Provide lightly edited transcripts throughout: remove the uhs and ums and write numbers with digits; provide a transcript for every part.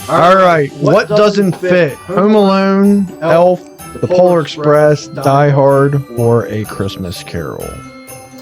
All right, what doesn't fit? Home Alone, Elf, The Polar Express, Die Hard, or A Christmas Carol?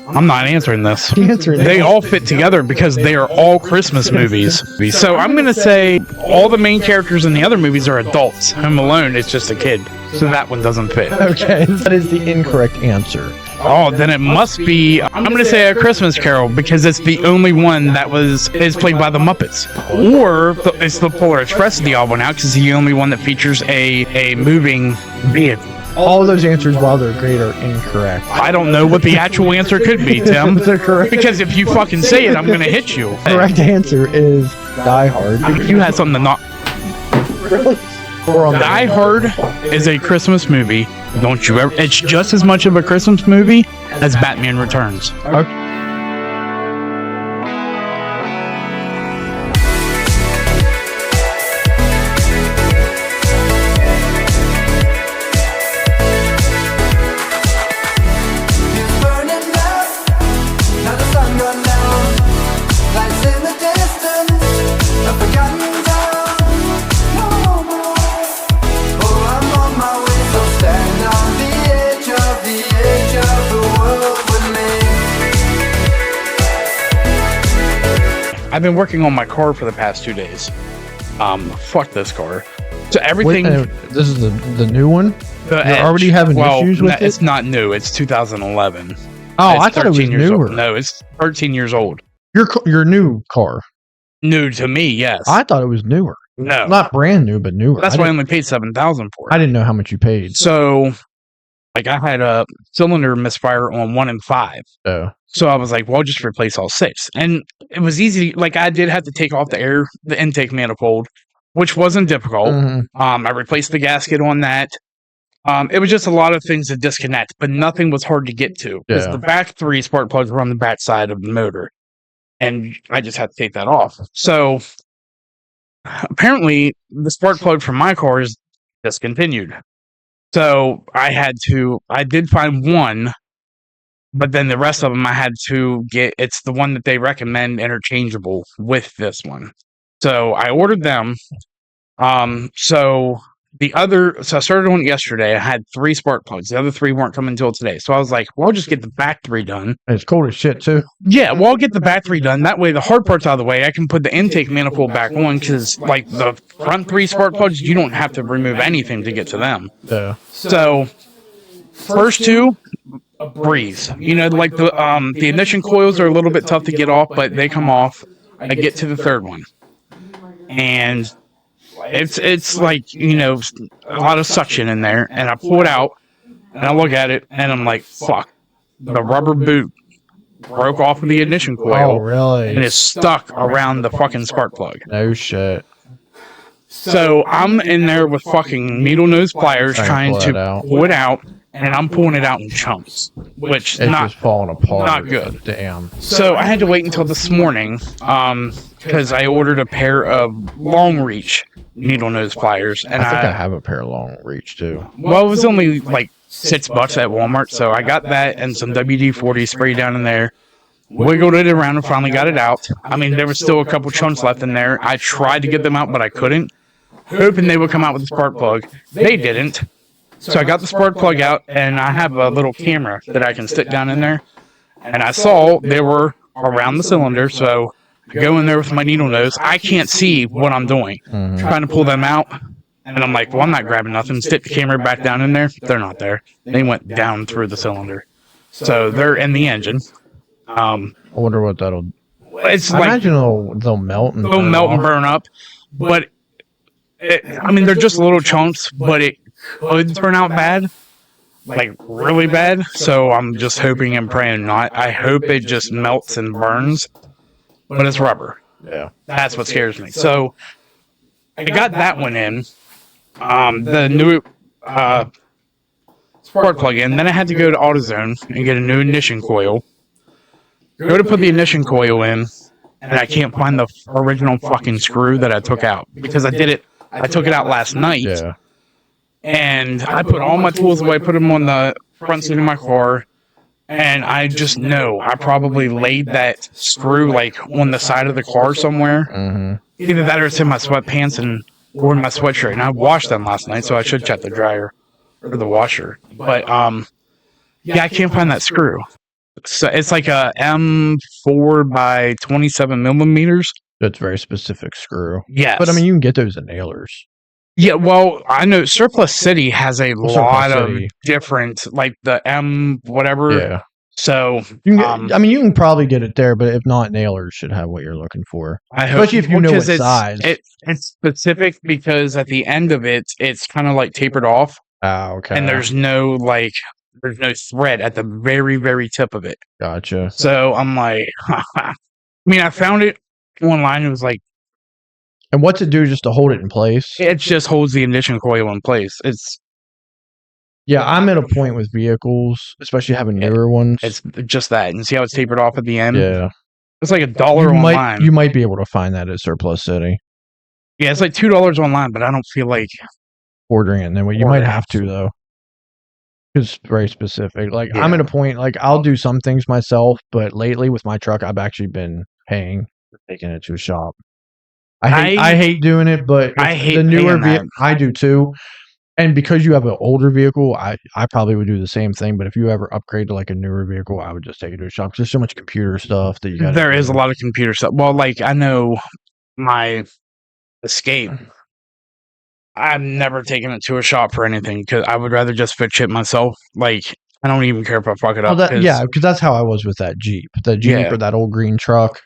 I'm not answering this. Answering They all fit together because they are all Christmas movies. So I'm going to say all the main characters in the other movies are adults. Home Alone is just a kid. So that one doesn't fit. Okay, that is the incorrect answer. Oh, then it must be, I'm going to say A Christmas Carol because it's the only one that is played by the Muppets. Or it's the Polar Express, the odd one out, because it's the only one that features a moving vehicle. All of those answers, while they're great, are incorrect. I don't know what the actual answer could be, Tim. They're correct. Because if you fucking say it, I'm going to hit you. The correct answer is Die Hard. You had something to not... Really? Die Hard is a Christmas movie. Don't you ever... It's just as much of a Christmas movie as Batman Returns. Okay. I've been working on my car for the past 2 days. Fuck this car. So everything... Wait, this is the new one? You're already having issues with it? It's not new. It's 2011. Oh, It's I thought it was 13 years newer. old. No, it's 13 years old. Your new car. New to me, yes. I thought it was newer. No. Not brand new, but newer. That's why I only paid $7,000 for it. I didn't know how much you paid. So, like, I had a cylinder misfire on 1 and 5. Oh. So I was like, well, I'll just replace all 6. And it was easy. Like, I did have to take off the intake manifold, which wasn't difficult. Mm-hmm. I replaced the gasket on that. It was just a lot of things to disconnect, but nothing was hard to get to. Because the back 3 spark plugs were on the back side of the motor. And I just had to take that off. So apparently the spark plug for my car is discontinued. So I did find one, but then the rest of them I had to get, it's the one that they recommend interchangeable with this one. So I ordered them. So I started on it yesterday. I had 3 spark plugs. The other 3 weren't coming until today. So I was like, well, I'll just get the back 3 done. And it's cold as shit, too. Yeah, well, I'll get the back 3 done. That way, the hard part's out of the way. I can put the intake manifold back on because, like, the front 3 spark plugs, you don't have to remove anything to get to them. Yeah. So, first 2, breeze. You know, like the ignition coils are a little bit tough to get off, but they come off. I get to the 3rd one. And it's like, you know, a lot of suction in there. And I pull it out, and I look at it, and I'm like, fuck. The rubber boot broke off of the ignition coil. Oh, really? And it's stuck around the fucking spark plug. No shit. So I'm in there with fucking needle nose pliers trying to pull it out, and I'm pulling it out in chunks, which it's just falling apart. Not good. Damn. So I had to wait until this morning, because I ordered a pair of long reach needle nose pliers, and I think I have a pair of long reach too. Well, it was only like $6 at Walmart, so I got that and some WD-40 spray down in there. Wiggled it around and finally got it out. I mean, there was still a couple chunks left in there. I tried to get them out, but I couldn't, hoping they would come out with the spark plug. They didn't. So I got the spark plug out, and I have a little camera that I can stick down in there. And I saw they were around the cylinder, so I go in there with my needle nose. I can't see what I'm doing. Trying to pull them out. And I'm like, well, I'm not grabbing nothing. Stick the camera back down in there. They're not there. They went down through the cylinder. So they're in the engine. I wonder what that'll... It's I like, imagine they'll melt and they'll melt and burn up. But, I mean, they're just little chunks, but it could turn out bad. Like, really bad. So I'm just hoping and praying not. I hope it just melts and burns. But it's rubber. Yeah. That's what scares me. So I got that one in. The new spark plug in. Then I had to go to AutoZone and get a new ignition coil. Go to put the ignition coil in, and I can't find the original fucking screw that I took out. Because I took it out last night. Yeah. And I put all my tools away, put them on the front seat of my car. And I just know I probably laid that screw like on the side of the car somewhere. Mm-hmm. Either that or it's in my sweatpants, and were in my sweatshirt, and I washed them last night, so I should check the dryer or the washer. But yeah, I can't find that screw. So it's like a M4 by 27 millimeters. That's a very specific screw. Yes, But I mean, you can get those at nailers. yeah. Well, I know Surplus City has a Well, lot Surplus of City. different, like the M whatever. Yeah. So You can get, I mean, you can probably get it there, but if not, nailers should have what you're looking for. I hope, Especially if you know what because size. It's specific because at the end of it, it's kind of like tapered off, Okay. and there's no thread at the very, very tip of it. Gotcha. So I'm like, I mean, I found it online. It was like, And what's it do just to hold it in place? it just holds the ignition coil in place. It's Yeah, I'm at a point with vehicles, especially having newer ones. it's just that, and see how it's tapered off at the end. Yeah, It's like $1 online. You might be able to find that at Surplus City. Yeah, it's like $2 online, but I don't feel like Ordering it, and then you might have to though. It's very specific. Like I'm at a point, like I'll do some things myself, but lately with my truck, I've actually been paying for taking it to a shop. I hate doing it, but I hate the newer vehicle. I do too. And because you have an older vehicle, I probably would do the same thing. But if you ever upgrade to like a newer vehicle, I would just take it to a shop. There's so much computer stuff that you got. There is a lot of computer stuff. Well, like I know my Escape. I've never taken it to a shop for anything because I would rather just fix it myself. Like I don't even care if I fuck it up. Yeah, because that's how I was with that Jeep. The Jeep or that old green truck,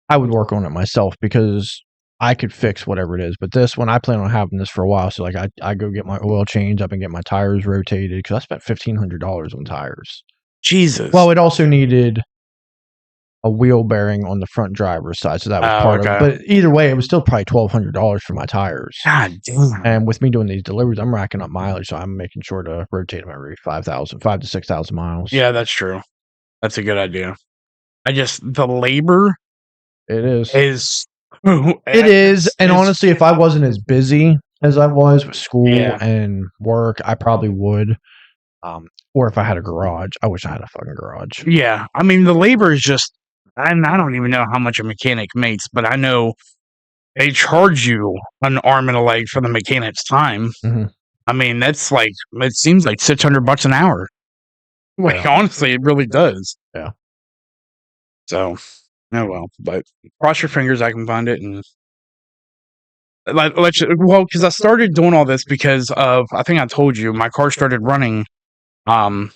I would work on it myself because I could fix whatever it is. But this one, I plan on having this for a while. So like I go get my oil changed up and get my tires rotated because I spent $1,500 on tires. Jesus. Well, it also needed a wheel bearing on the front driver's side, so that was part of it. But either way, it was still probably $1,200 for my tires. God damn. And with me doing these deliveries, I'm racking up mileage, so I'm making sure to rotate them every 5 to 6,000 miles. Yeah, that's true. That's a good idea. The labor. It is. It is. And honestly, if I wasn't as busy as I was with school and work, I probably would. Or if I had a garage, I wish I had a fucking garage. Yeah, I mean the labor is just. I don't even know how much a mechanic makes, but I know they charge you an arm and a leg for the mechanic's time. Mm-hmm. I mean, that's like, it seems like $600 an hour. Like, honestly, it really does. Yeah. So, oh well, but cross your fingers, I can find it. And because I started doing all this because of, I think I told you, my car started running rough.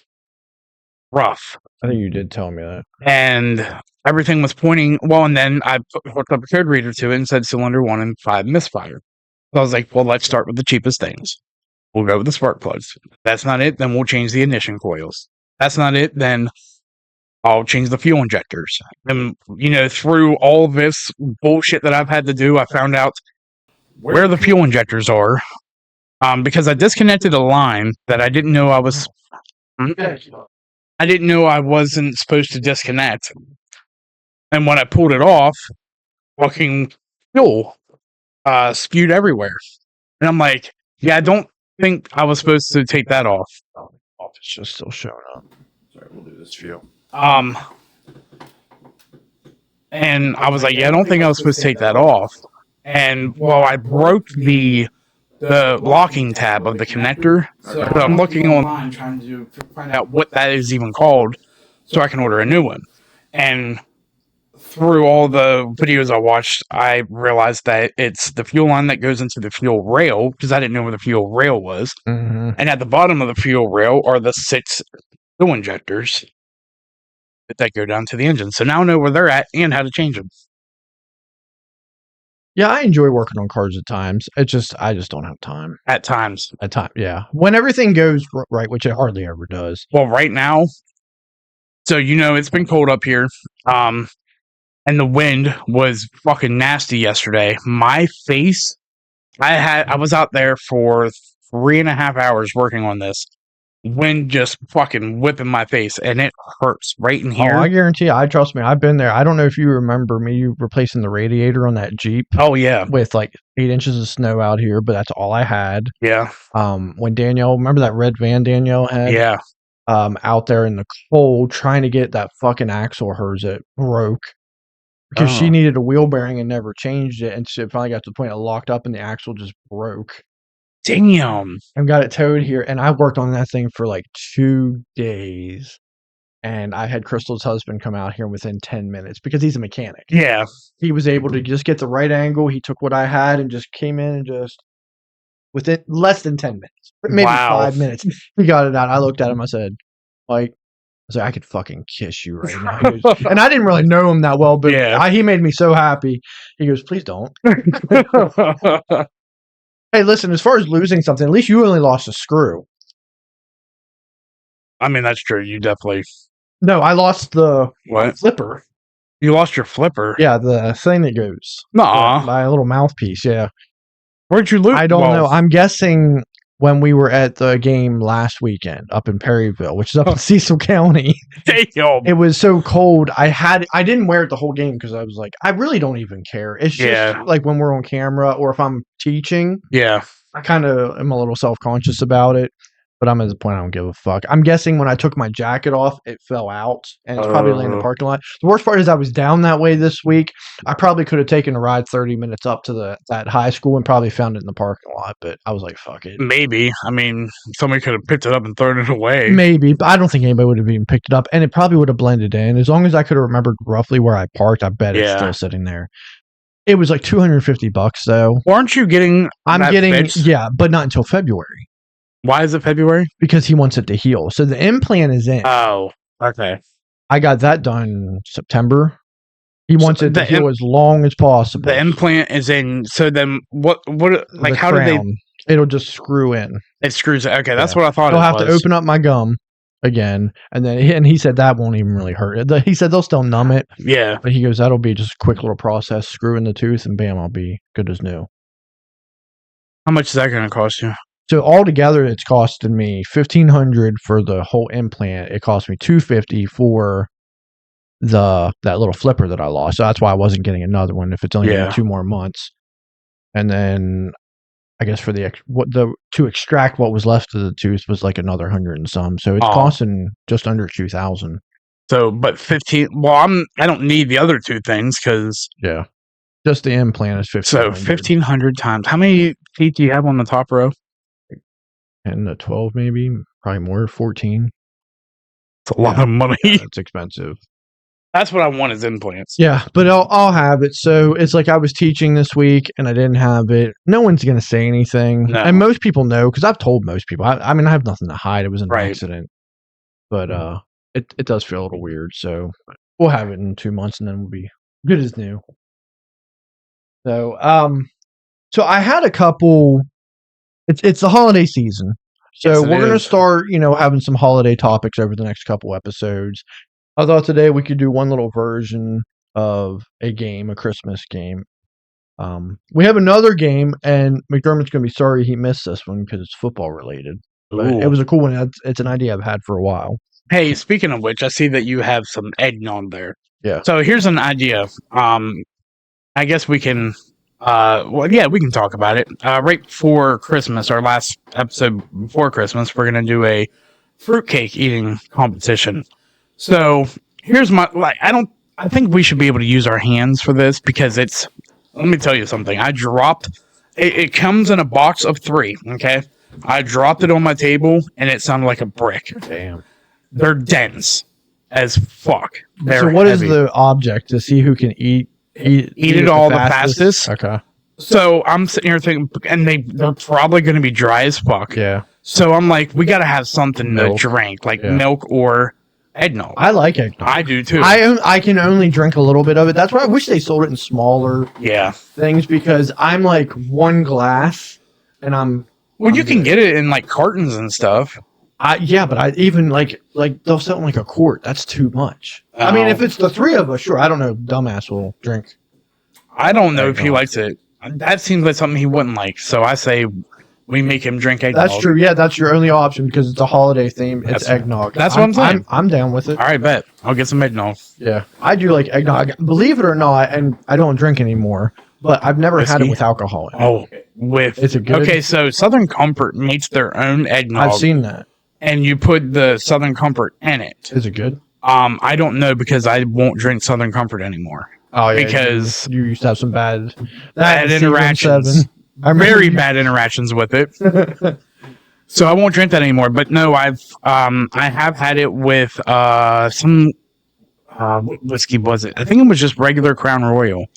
I think you did tell me that. And everything was pointing, and then I hooked up a code reader to it and said cylinder 1 and 5 misfire. So I was like, well, let's start with the cheapest things. We'll go with the spark plugs. That's not it, then we'll change the ignition coils. That's not it, then I'll change the fuel injectors. And, through all this bullshit that I've had to do, I found out where the fuel injectors are. Because I disconnected a line that I didn't know I wasn't supposed to disconnect. And when I pulled it off, fucking fuel spewed everywhere. And I'm like, yeah, I don't think I was supposed to take that off. It's just still showing up. Sorry, we'll do this fuel. And I was like, yeah, I don't think I was supposed to take that off. And I broke the locking tab of the connector. So I'm looking online trying to find out what that is even called so I can order a new one. And through all the videos I watched, I realized that it's the fuel line that goes into the fuel rail, because I didn't know where the fuel rail was. Mm-hmm. And at the bottom of the fuel rail are the 6 fuel injectors that go down to the engine. So now I know where they're at and how to change them. Yeah, I enjoy working on cars at times. I just don't have time. At times. Yeah. When everything goes right, which it hardly ever does. Well, right now, so it's been cold up here. And the wind was fucking nasty yesterday. My face, I was out there for 3.5 hours working on this. Wind just fucking whipping my face, and it hurts right in here. Oh, I guarantee you. Trust me, I've been there. I don't know if you remember me replacing the radiator on that Jeep. Oh yeah, with like 8 inches of snow out here, but that's all I had. Yeah. When Danielle, remember that red van Danielle had? Yeah. Out there in the cold, trying to get that fucking axle of hers that broke because she needed a wheel bearing and never changed it, and she finally got to the point it locked up and the axle just broke. Damn. And got it towed here, and I worked on that thing for like 2 days. And I had Crystal's husband come out here within 10 minutes because he's a mechanic. Yeah. He was able to just get the right angle. He took what I had and just came in and just, within less than 10 minutes, maybe 5 minutes, he got it out. I looked at him. I said, like, I could fucking kiss you right now. Goes, and I didn't really know him that well, but he made me so happy. He goes, please don't. Hey, listen, as far as losing something, at least you only lost a screw. I mean, that's true. You definitely... No, I lost the flipper. You lost your flipper? Yeah, the thing that goes. Nuh-uh. My little mouthpiece, yeah. Where'd you lose? I don't know. I'm guessing when we were at the game last weekend up in Perryville, which is up in Cecil County. Damn. It was so cold. I didn't wear it the whole game because I was like, I really don't even care. It's just like when we're on camera or if I'm teaching. Yeah. I kind of am a little self-conscious about it. But I'm at the point I don't give a fuck. I'm guessing when I took my jacket off, it fell out, and it's probably laying in the parking lot. The worst part is I was down that way this week. I probably could have taken a ride 30 minutes up to that high school and probably found it in the parking lot, but I was like, fuck it. Maybe. I mean, somebody could have picked it up and thrown it away. Maybe, but I don't think anybody would have even picked it up, and it probably would have blended in. As long as I could have remembered roughly where I parked, I bet it's still sitting there. It was like $250 though. Aren't you getting? I'm getting fixed? Yeah, but not until February. Why is it February? Because he wants it to heal. So the implant is in. Oh, okay. I got that done September. He wants it to heal as long as possible. The implant is in. So then what like how crown, do they? It'll just screw in. It screws. Okay, that's what I thought. I'll have to open up my gum again. And then he said that won't even really hurt. He said they'll still numb it. Yeah. But he goes, that'll be just a quick little process. Screw in the tooth and bam, I'll be good as new. How much is that going to cost you? So altogether, it's costing me $1,500 for the whole implant. It cost me $250 for that little flipper that I lost. So that's why I wasn't getting another one if it's only 2 more months. And then I guess for to extract what was left of the tooth was like another 100 and some. So it's costing just under $2,000. So, but 15. Well, I don't need the other 2 things because just the implant is $1,500. So 1,500 times. How many teeth do you have on the top row? And 12 maybe, probably more, 14. It's a lot of money. Yeah, it's expensive. That's what I want is implants. Yeah, but I'll have it. So it's like I was teaching this week and I didn't have it. No one's going to say anything. No. And most people know because I've told most people. I mean, I have nothing to hide. It was an accident. But it does feel a little weird. So we'll have it in 2 months and then we'll be good as new. So I had a couple... It's the holiday season. So we're going to start, having some holiday topics over the next couple episodes. I thought today we could do one little version of a Christmas game. We have another game, and McDermott's going to be sorry he missed this one because it's football related. But it was a cool one. It's an idea I've had for a while. Hey, speaking of which, I see that you have some eggnog there. Yeah. So here's an idea. I guess we can... we can talk about it. Right before Christmas, our last episode before Christmas, we're going to do a fruitcake eating competition. So here's I think we should be able to use our hands for this because let me tell you something. I dropped, it comes in a box of 3, okay? I dropped it on my table and it sounded like a brick. Damn. They're dense as fuck. So what is the object to see who can eat it all the fastest? Okay. So I'm sitting here thinking, and they're probably going to be dry as fuck. Yeah. So I'm like, we got to have something to drink, like milk or eggnog. I like eggnog. I do too. I can only drink a little bit of it. That's why I wish they sold it in smaller things because I'm like 1 glass and I'm... Well, you can get it in like cartons and stuff. But I even like they'll sell it in like a quart. That's too much. I mean, if it's the 3 of us, sure. I don't know. Dumbass will drink. I don't know if he likes it. That seems like something he wouldn't like. So I say we make him drink eggnog. That's true. Yeah, that's your only option because it's a holiday theme. It's eggnog. That's what I'm saying. I'm down with it. All right, bet. I'll get some eggnog. Yeah, I do like eggnog. Believe it or not, and I don't drink anymore, but I've never had it with alcohol in it. Is it good? Okay, so Southern Comfort makes their own eggnog. I've seen that. And you put the Southern Comfort in it. Is it good? I don't know because I won't drink Southern Comfort anymore. Oh yeah, because you used to have some bad interactions. Very bad interactions with it. So I won't drink that anymore. But no, I have had it with some what whiskey was it? I think it was just regular Crown Royal.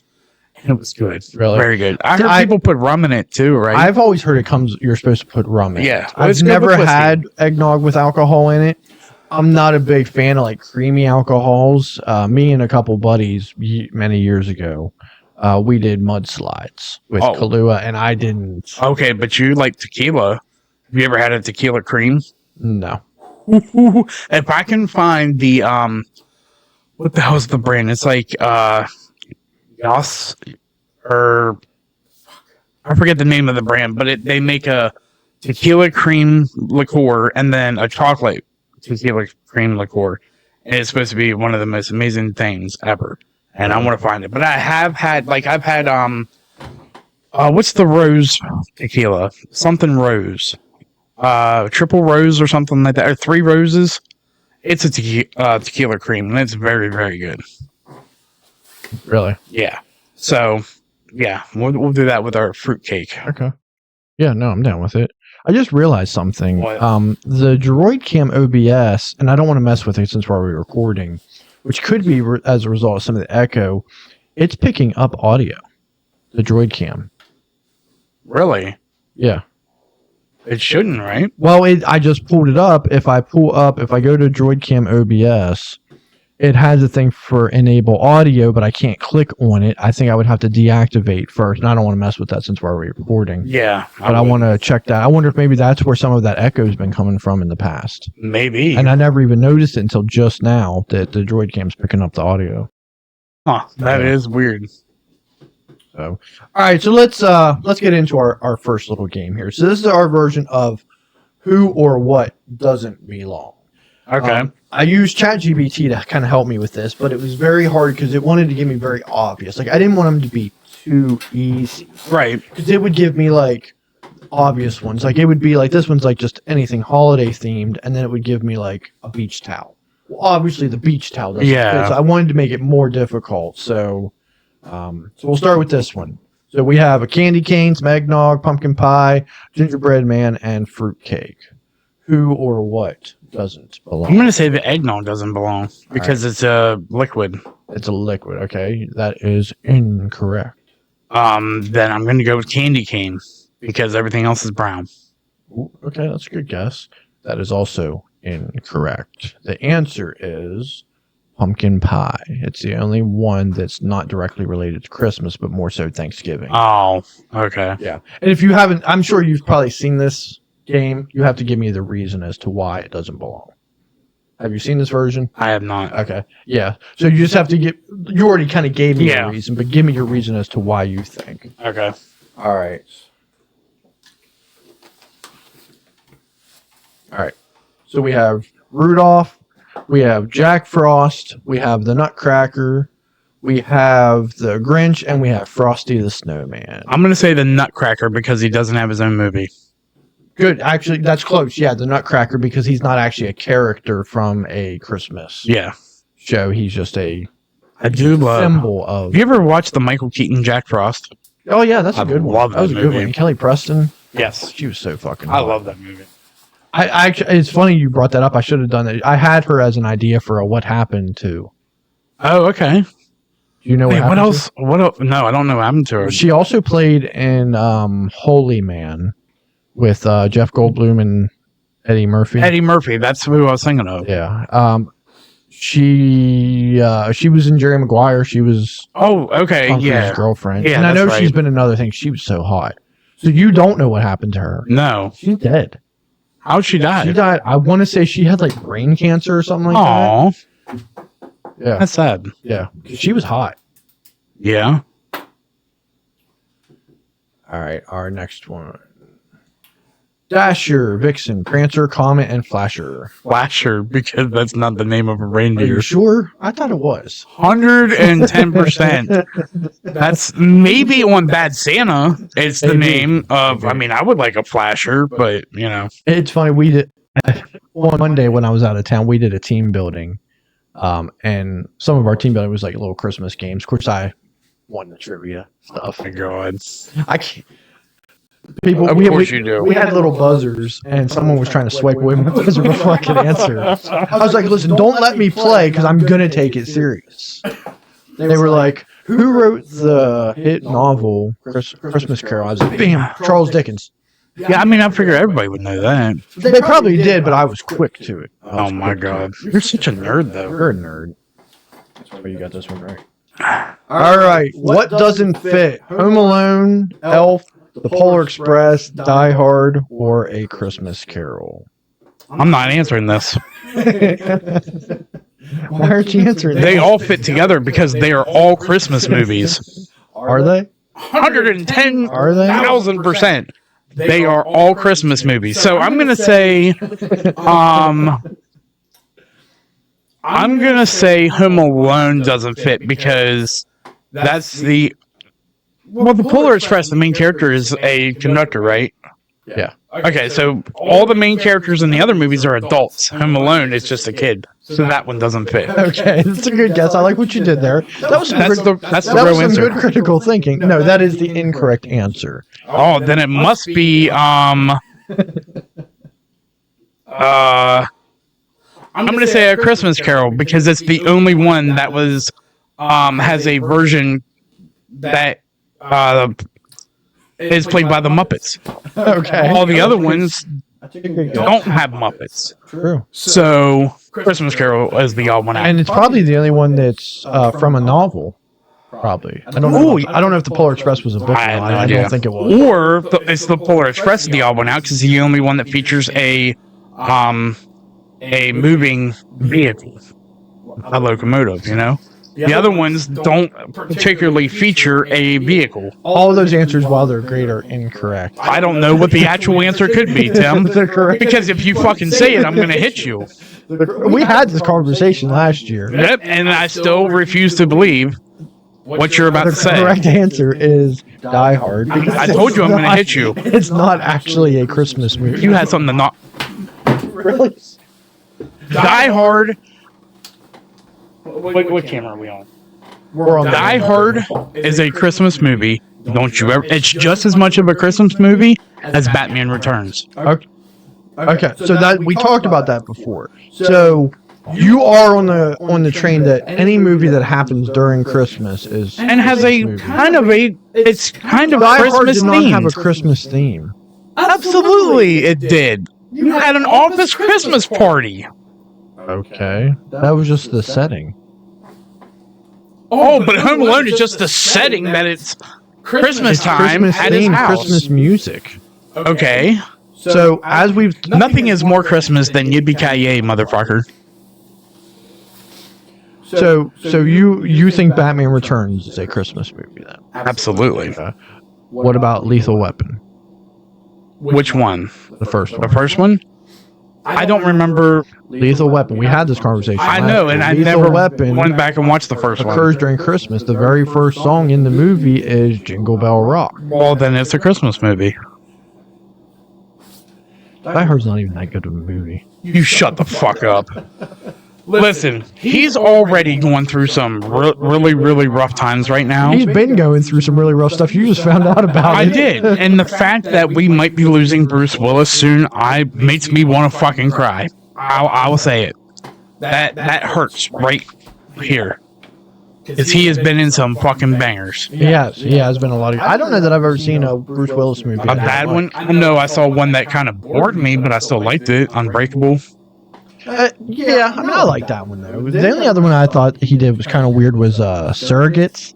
And it was good. Really? Very good. I heard people put rum in it too, right? I've always heard you're supposed to put rum in it. Yeah. I've never had eggnog with alcohol in it. I'm not a big fan of like creamy alcohols. Me and a couple buddies many years ago, we did mudslides with Kahlua, and I didn't. Okay, but you like tequila. Have you ever had a tequila cream? No. If I can find the what the hell's the brand? It's like Yas, or I forget the name of the brand, but they make a tequila cream liqueur and then a chocolate tequila cream liqueur. And it's supposed to be one of the most amazing things ever. And I want to find it. But I have had what's the rose tequila? Something rose. Triple rose or something like that, or 3 roses. It's a tequila cream, and it's very, very good. Really? Yeah. So, yeah, we'll do that with our fruitcake. Okay. Yeah, no, I'm down with it. I just realized something. What? The Droid Cam OBS, and I don't want to mess with it since we're already recording, which could be as a result of some of the echo. It's picking up audio. The Droid Cam. Really? Yeah. It shouldn't, right? Well, I just pulled it up. If I go to Droid Cam OBS, it has a thing for enable audio, but I can't click on it. I think I would have to deactivate first, and I don't want to mess with that since we're already recording. Yeah. But I want to check that. I wonder if maybe that's where some of that echo has been coming from in the past. Maybe. And I never even noticed it until just now that the Droid Cam's picking up the audio. Huh, that is weird. So, all right, so let's get into our first little game here. So this is our version of who or what doesn't belong. Okay. I used ChatGPT to kind of help me with this, but it was very hard because it wanted to give me very obvious. Like I didn't want them to be too easy, right? Because it would give me like obvious ones. Like it would be like this one's like just anything holiday themed, and then it would give me like a beach towel. Well, obviously the beach towel doesn't fit, so I wanted to make it more difficult. So we'll start with this one. So we have a candy cane, some eggnog, pumpkin pie, gingerbread man, and fruitcake. Who or what doesn't belong? I'm going to say the eggnog doesn't belong because it's a liquid. It's a liquid. Okay, that is incorrect. Then I'm going to go with candy cane because everything else is brown. Ooh, okay, that's a good guess. That is also incorrect. The answer is pumpkin pie. It's the only one that's not directly related to Christmas, but more so Thanksgiving. Oh, okay. Yeah. And if you haven't, I'm sure you've probably seen this game. You have to give me the reason as to why it doesn't belong. Have you seen this version? I have not. Okay. Yeah. So you just have to you already kind of gave me the reason, but give me your reason as to why you think. Okay. All right. All right. So we have Rudolph, we have Jack Frost, we have the Nutcracker, we have the Grinch, and we have Frosty the Snowman. I'm going to say the Nutcracker because he doesn't have his own movie. Good. Actually, that's close. Yeah, the Nutcracker because he's not actually a character from a Christmas show. He's just a symbol of... Have you ever watched the Michael Keaton Jack Frost? Oh, yeah, that's a good one. That was a good one. Kelly Preston. Yes. She was so fucking I love that movie. I actually, it's funny you brought that up. I should have done that. I had her as an idea for a what happened to. Oh, okay. Do you know what else? What else? No, I don't know what happened to her. She also played in Holy Man with Jeff Goldblum and Eddie Murphy. Eddie Murphy, that's who I was thinking of. Yeah. She was in Jerry Maguire. She was his girlfriend. Yeah, and I know she's been in other things. She was so hot. So you don't know what happened to her. No. She's dead. How'd she die? She died. I want to say she had like brain cancer or something like that. Yeah. That's sad. Yeah. She was hot. Yeah. All right. Our next one. Dasher, Vixen, Prancer, Comet, and Flasher. Flasher, because that's not the name of a reindeer. Are you sure? I thought it was. 110%. That's maybe on Bad Santa. It's the name of, I mean, I would like a Flasher, but, you know. It's funny. We did, one day when I was out of town, we did a team building And some of our team building was like little Christmas games. Of course, I won the trivia stuff. Oh my God. I can't. People, Of course you do. We had little buzzers, and someone was trying to swipe away my buzzer before I could answer. I was like, listen, don't let me play because I'm going to take it serious. They were like, who wrote the hit novel Christmas Carol? I was like, bam, Charles Dickens. Yeah, I mean, I figure everybody would know that. They probably did, but I was quick to it. Oh my God. You're such a nerd, though. You're a nerd. That's why you got this one right. All right. What doesn't fit? Home Alone, Elf, The Polar Express, Die Hard, or A Christmas Carol? I'm not answering this. Why aren't you answering? They all fit together because they are all Christmas movies. Are they? 110,000%. They are all Christmas movies. So I'm gonna say, Home Alone doesn't fit because that's the Polar Express. The main character is a conductor, right? Yeah. Okay, so all the main characters in the other movies are adults. Home Alone is just a kid, so that one doesn't fit. Okay, that's a good guess. I like what you did there. That was That's the real some answer. good critical thinking. No, that is the incorrect answer. Oh, then it must be I'm gonna say A Christmas Carol because it's the only one that was has a version that is played by the Muppets. Okay. All the other ones don't have Muppets. True. So Christmas Carol is the odd one out. And it's probably the only one that's from a novel. Probably. I don't know. I don't know if the Polar Express was a book. I have no I idea. don't think it was. Or it's the Polar Express is the odd one out because it's the only one that features a moving vehicle, a locomotive. You know. The other ones don't particularly feature a vehicle. All of those answers, while they're great, are incorrect. I don't know what the actual answer could be, Tim. They're correct. Because if you fucking say it, I'm going to hit you. We had this conversation last year. Yep, and I still refuse to believe what you're about to The say. correct answer is Die Hard. I told you I'm going to hit you. It's not actually a Christmas movie. You had something to not. Really? Die Hard. What camera are we on? We're on Die Hard is a Christmas movie. Don't you ever? It's just as much of a Christmas movie as Batman Returns. Okay, so that we talked about that before. So you are on the train that any movie that happens during Christmas is And has a kind of it's kind of Die Hard Christmas did not have a themed. Christmas theme. Absolutely, it did. You had an office Christmas party. Okay, that was just the setting. Oh, but Home Alone is just the setting that it's Christmas time Christmas at his theme, house. Christmas music. Okay. So as we've Nothing is more Christmas than Yippee-Ki-Yay, motherfucker. so you think Batman Returns is a Christmas movie then? Absolutely. What about Lethal Weapon? Which one? The first The one. first one? I don't remember. Lethal Weapon. We had this conversation. I last know, year. and I Lethal never Weapon went back and watched the first one. occurs during Christmas. The very first song in the movie is Jingle Bell Rock. Well, then it's a Christmas movie. Die Hard's not even that good of a movie. You shut the fuck up. Listen, he's already going through some really, really rough times right now. He's been going through some really rough stuff. You just found out about it. I did, and the fact that we might be losing Bruce Willis soon, makes me want to fucking cry. I will say it. That hurts right here, because he has been in some fucking bangers. He has been a lot of. I don't know that I've ever seen a Bruce Willis movie. A bad one? I know I saw one that kind of bored me, but I still liked it. Unbreakable. Yeah, I mean, I like that one though. The only other one I thought he did was kind of weird was Surrogates.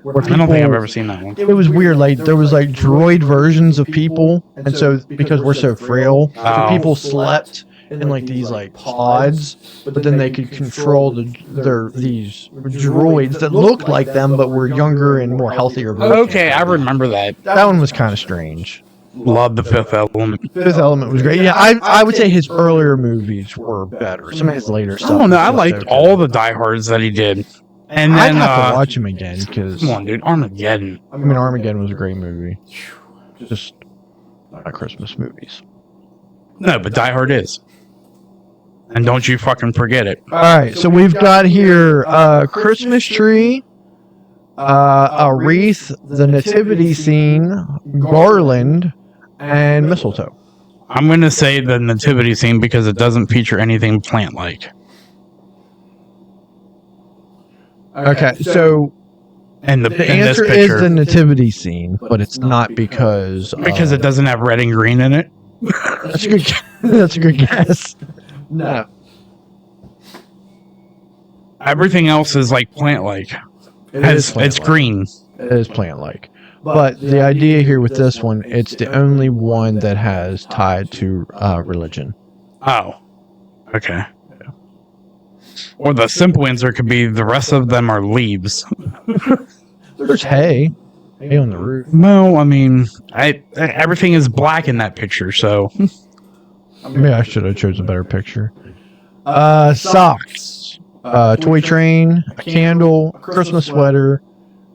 Where I don't think I've ever seen that one. It was weird. Like there was like droid versions of people, and so because we're so frail, so people slept in like these like pods, but then they could control these droids that looked like them but were younger and more healthier versions. Okay, I remember that. That one was kind of strange. Love The Fifth Element. Fifth Element was great. Yeah, I would say his earlier movies were better. Some of his later I stuff. don't know. I was liked okay. all the Die Hards that he did. And I'd then, have to watch him again because come on, dude, Armageddon. I mean Armageddon was a great movie. Just not Christmas movies. No, but Die Hard is. And don't you fucking forget it. All right, so we've got here Christmas tree, a wreath, the nativity scene, garland, and mistletoe. I'm going to say the nativity scene because it doesn't feature anything plant-like. Okay, so And the answer is the nativity scene, but it's not because it doesn't have red and green in it. That's a good. That's a good guess. No. Everything else is like plant-like. It's green. It is plant-like. But the idea here with this one, it's the only one that has tied to religion. Oh. Okay. Or the simple answer could be the rest of them are leaves. There's hay. Hay on the roof. No, I mean, everything is black in that picture, so... Maybe I should have chosen a better picture. Socks. Toy train, a candle, a Christmas sweater,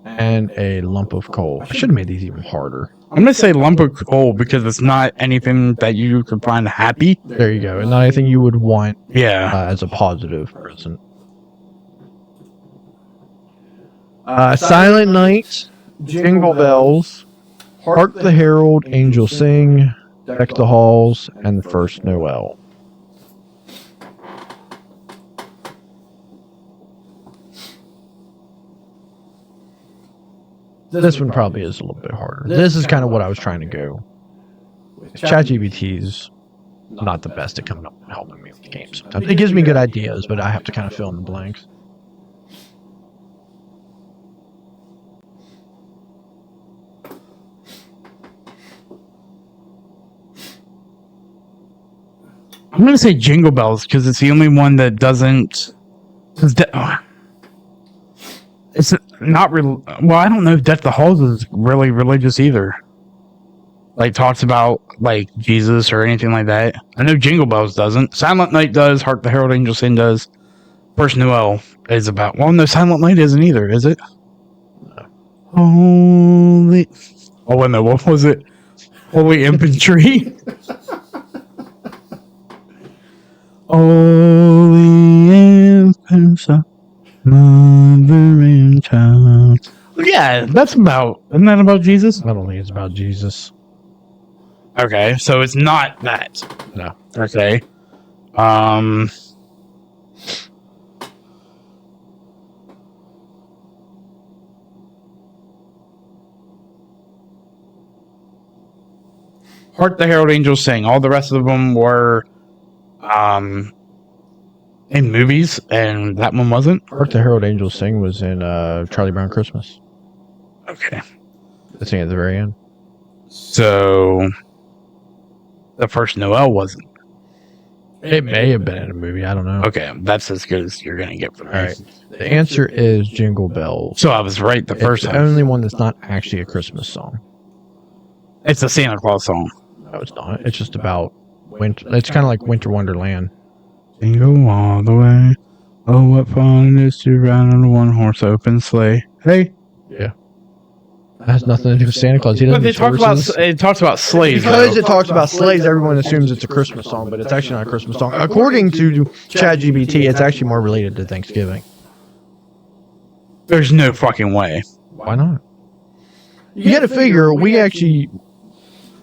and a lump of coal. I should have made these even harder. I'm going to say lump of coal because it's not anything that you could find happy. There you go. And not anything you would want as a positive present. Silent Night, Jingle Bells, Hark the Herald Angels Sing, Deck the Halls, and the First Noel. This one probably is a little bit harder. This is kind of what I was trying to go. ChatGPT's not the best at coming up and helping me with the game sometimes. It gives me good ideas, but I have to kind of fill in the blanks. I'm going to say Jingle Bells because it's the only one that doesn't... It's not real. Well, I don't know if Death the Halls is really religious either. Like, talks about, like, Jesus or anything like that. I know Jingle Bells doesn't. Silent Night does. Hark the Herald Angels Sing does. First Noel is about... Well, no, Silent Night isn't either, is it? No. Holy... Oh, wait, no, what was it? Holy Infantry? Holy Infantry. Mother and child. Yeah, that's about... Isn't that about Jesus? I don't think it's about Jesus. Okay, so it's not that. No. Okay. Hark the Herald Angels Sing. All the rest of them were in movies, and that one wasn't. Hark the Herald Angels Sing was in Charlie Brown Christmas. Okay. The scene at the very end. So, the First Noel wasn't. It may have been in a movie. I don't know. Okay, that's as good as you're going to get from me. All right. The answer is Jingle Bells. So I was right the first time. It's the only one that's not actually a Christmas song. It's a Santa Claus song. No, it's not. It's just about winter. It's kind of like Winter Wonderland. Jingle all the way. Oh, what fun it is to ride on a one-horse open sleigh. Hey. Yeah. That has nothing to do with Santa Claus. He doesn't. But it talks about sleighs. Because it talks about sleighs, everyone assumes it's a Christmas song, but it's actually not a Christmas song. According to ChatGPT, it's actually more related to Thanksgiving. There's no fucking way. Why not? You got to figure, we actually...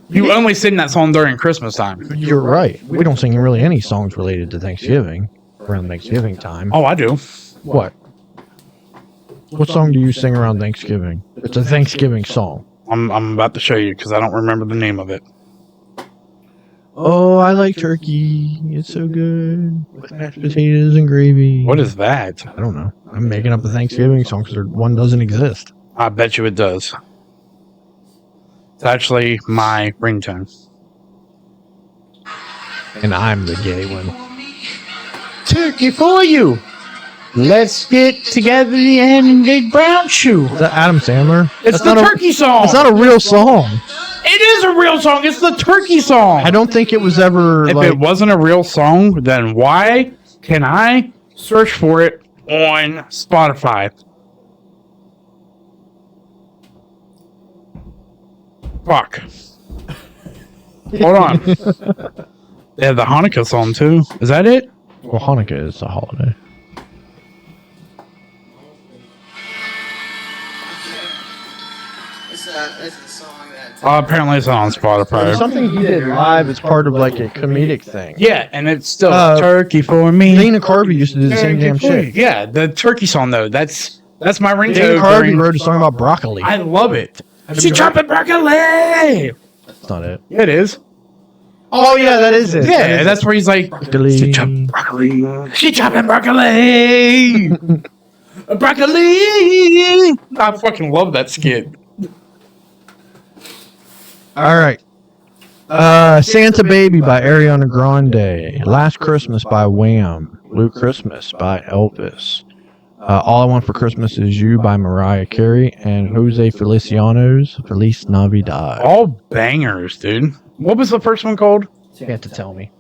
You only sing that song during Christmas time. You're right. We don't sing really any songs related to Thanksgiving around Thanksgiving time. Oh, I do. What? What song do you sing around Thanksgiving? It's a Thanksgiving song. I'm about to show you because I don't remember the name of it. Oh, I like turkey. It's so good. With mashed potatoes and gravy. What is that? I don't know. I'm making up a Thanksgiving song because one doesn't exist. I bet you it does. It's actually my ringtone. And I'm the gay one. Turkey for you. Let's get together and get brown shoe. Is that Adam Sandler? It's the turkey song. It's not a real song. It is a real song. It's the turkey song. I don't think it was ever. If it wasn't a real song, then why can I search for it on Spotify? Fuck. Hold on. They have the Hanukkah song too. Is that it? Well, Hanukkah is a holiday. It's a song that. Apparently it's on Spotify. There's something he did live. It's part of like a comedic thing. Yeah, and it's still turkey for me. Dana Carvey used to do the same damn shit. Yeah, the turkey song though. That's my ringtone. Dana Carvey wrote a song about broccoli. I love it. She chopping broccoli. That's not it. Yeah, it is. Oh yeah, that is it. Yeah, that's where he's like, broccoli. She chopping broccoli. She chopping broccoli. Broccoli. I fucking love that skit. All right. Santa Baby by Ariana Grande. Last Christmas by Wham. Blue Christmas by Elvis. All I Want for Christmas Is You by Mariah Carey. And Jose Feliciano's Feliz Navidad. All bangers, dude. What was the first one called? Santa Tell Me.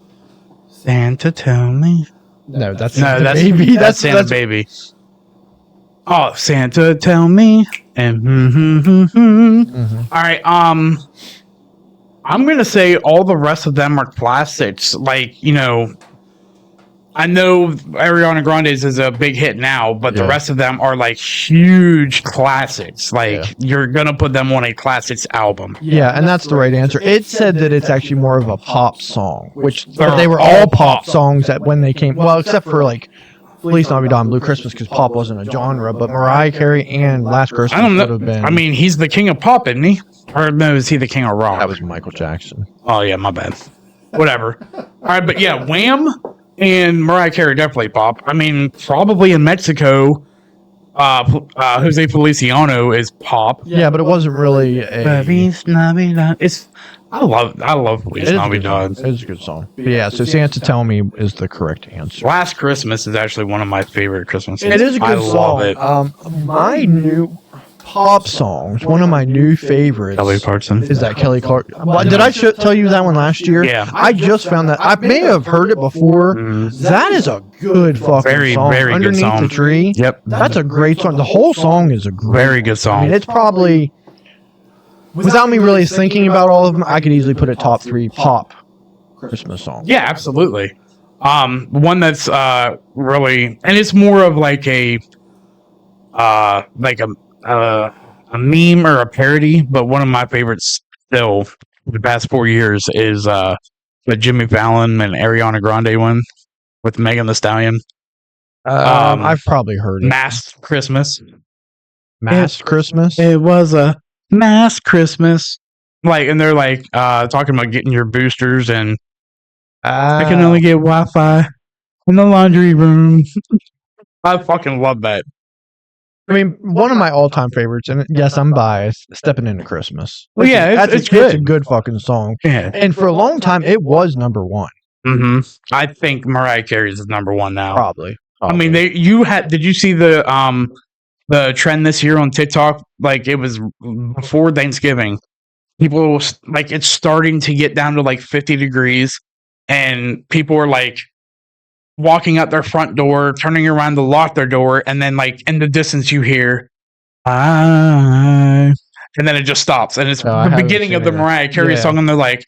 Santa Tell Me. No, that's Baby. That's Santa Baby. Oh, Santa Tell Me. And All right, I'm gonna say all the rest of them are classics. Like, you know, I know Ariana Grande's is a big hit now, but the rest of them are like huge classics. Like, you're gonna put them on a classics album. Yeah, and that's the right answer. It said that it's actually more of a pop song, which but they were all pop songs that when they came, well, except for like Feliz Navidad and Blue Christmas, because pop wasn't a genre, but Mariah Carey and Last Christmas I don't know. would have been. I mean, he's the king of pop, isn't he? Or no, is he the king of rock? That was Michael Jackson. Oh yeah, my bad. Whatever. All right, but yeah, Wham and Mariah Carey definitely pop. I mean, probably in Mexico, Jose Feliciano is pop. Yeah, but it wasn't really a. It's I love Feliz Navidad. It's a good song. But yeah, so Santa Tell Me is the correct answer. Last Christmas is actually one of my favorite Christmas songs. It is a good I song. love it. My new pop songs, one of my new favorites Kelly Clarkson. is that Kelly Clarkson. Well, did I tell you that one last year? Yeah. I just found that. I may have heard it before. That is a good fucking song. Very Underneath good song. the Tree. Yep. That's a great song. The whole song is a great Very good song. I mean, it's probably, without me really thinking about all of them, I could easily put a top 3 pop Christmas song. Yeah, absolutely. One that's really, and it's more of like a meme or a parody, but one of my favorites still the past 4 years is the Jimmy Fallon and Ariana Grande one with Megan Thee Stallion. I've probably heard it. Masked Christmas. Masked Christmas? It was a masked Christmas. Like, and they're like talking about getting your boosters, and I can only get Wi-Fi in the laundry room. I fucking love that. I mean, one of my all-time favorites, and yes, I'm biased, Stepping Into Christmas. Well, yeah, it's good. It's a good fucking song. Yeah. And for a long time, it was number 1. Mm-hmm. I think Mariah Carey's is number 1 now. Probably. I mean, did you see the trend this year on TikTok? Like, it was before Thanksgiving. People, like, it's starting to get down to like 50 degrees, and people are like walking out their front door, turning around to lock their door, and then like in the distance you hear and then it just stops, and it's the beginning of the Mariah Carey song, and they're like,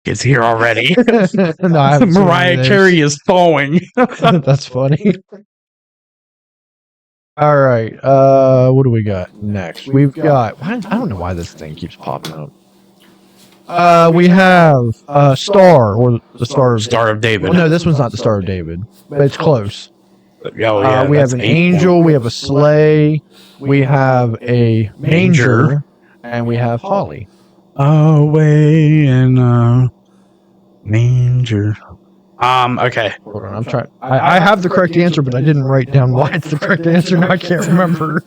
it's here already. No, Mariah Carey is thawing. That's funny. All right, what do we got next? We've got, I don't know why this thing keeps popping up. We have Star, or the Star of David. Well, no, this one's not the Star of David, but it's close. Oh, yeah, we have an angel, we have a sleigh, we have a manger, and we have holly. Away in a manger. Okay. Hold on, I'm trying. I have the correct answer, but I didn't write down why it's the correct answer. Now I can't remember.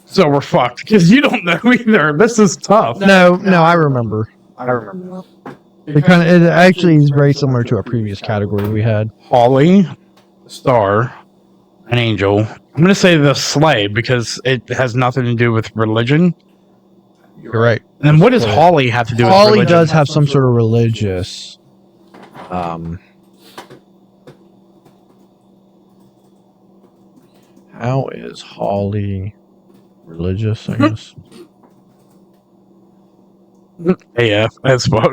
So we're fucked because you don't know either. This is tough. No, I remember. It actually is very similar to a previous category we had. Holly, Star, an angel. I'm going to say the sleigh because it has nothing to do with religion. You're right. And then what does Holly have to do with religion? Holly does have some sort of religious. How is Holly religious, I guess? Yeah, that's what.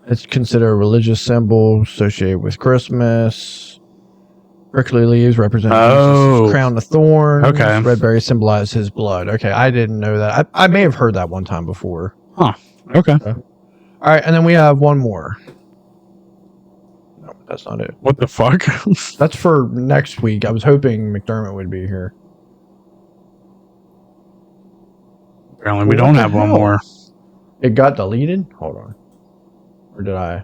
It's considered a religious symbol associated with Christmas. Prickly leaves represent Jesus' crown of thorns. Okay. Red berries symbolize his blood. Okay, I didn't know that. I may have heard that one time before. Huh. Okay. All right, and then we have one more. No, that's not it. What the fuck? That's for next week. I was hoping McDermott would be here. Apparently, we don't have one more. It got deleted? Hold on. Or did I?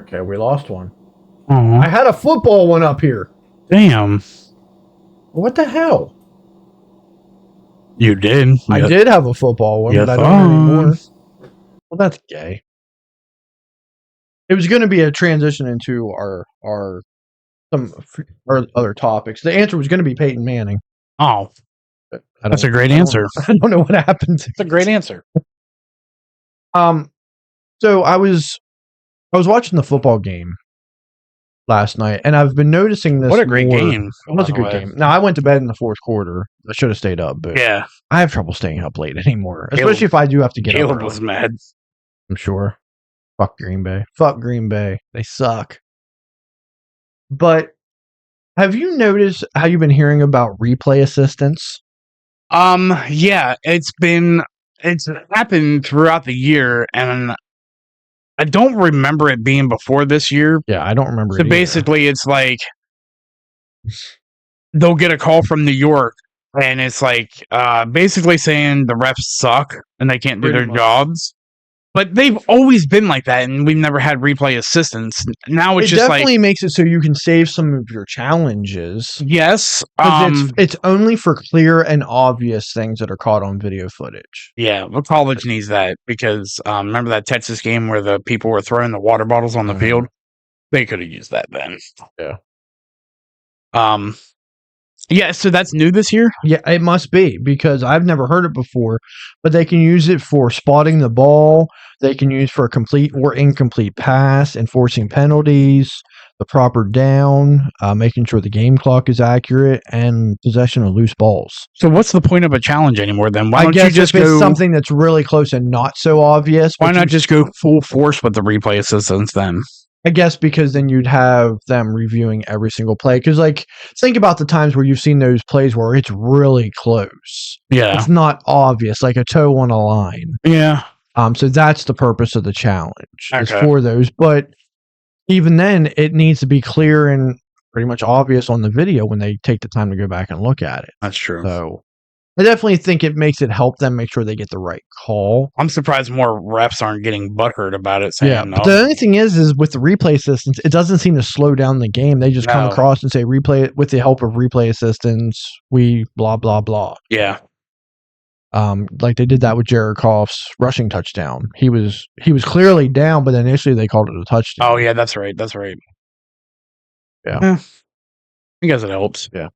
Okay, we lost one. I had a football one up here. Damn. What the hell? You did. I did have a football one, but I don't anymore. Well, that's gay. It was going to be a transition into our other topics. The answer was going to be Peyton Manning. Oh, that's a great answer. I don't know what happened. It's a great answer. So I was watching the football game last night, and I've been noticing this. What a great game! It was a good game. Now I went to bed in the fourth quarter. I should have stayed up, but yeah, I have trouble staying up late anymore, especially if I do have to get up. Caleb was mad. I'm sure. Fuck Green Bay. Fuck Green Bay. They suck. But have you noticed how you've been hearing about replay assistance? Yeah, it's happened throughout the year, and I don't remember it being before this year. Yeah, I don't remember. So basically, it's like they'll get a call from New York, and it's like basically saying the refs suck and they can't do their jobs. But they've always been like that, and we've never had replay assistance. Now it's just definitely makes it so you can save some of your challenges. Yes, it's only for clear and obvious things that are caught on video footage. Yeah, well, college needs that because remember that Texas game where the people were throwing the water bottles on the field? They could have used that then. Yeah. Yeah, so that's new this year? Yeah, it must be because I've never heard it before, but they can use it for spotting the ball. They can use for a complete or incomplete pass, enforcing penalties, the proper down, making sure the game clock is accurate, and possession of loose balls. So what's the point of a challenge anymore then? Why don't you just go something that's really close and not so obvious? Why not just go full force with the replay assistance then? I guess because then you'd have them reviewing every single play. Because, like, think about the times where you've seen those plays where it's really close. Yeah. It's not obvious, like a toe on a line. Yeah. So that's the purpose of the challenge. Okay. Is for those. But even then, it needs to be clear and pretty much obvious on the video when they take the time to go back and look at it. That's true. So I definitely think it makes it help them make sure they get the right call. I'm surprised more refs aren't getting butthurt about it. Saying, but the only thing is with the replay assistance, it doesn't seem to slow down the game. They just come across and say, replay it with the help of replay assistance. We blah, blah, blah. Yeah. Like they did that with Jared Goff's rushing touchdown. He was clearly down, but initially they called it a touchdown. Oh, yeah, that's right. That's right. Yeah. I guess it helps. Yeah.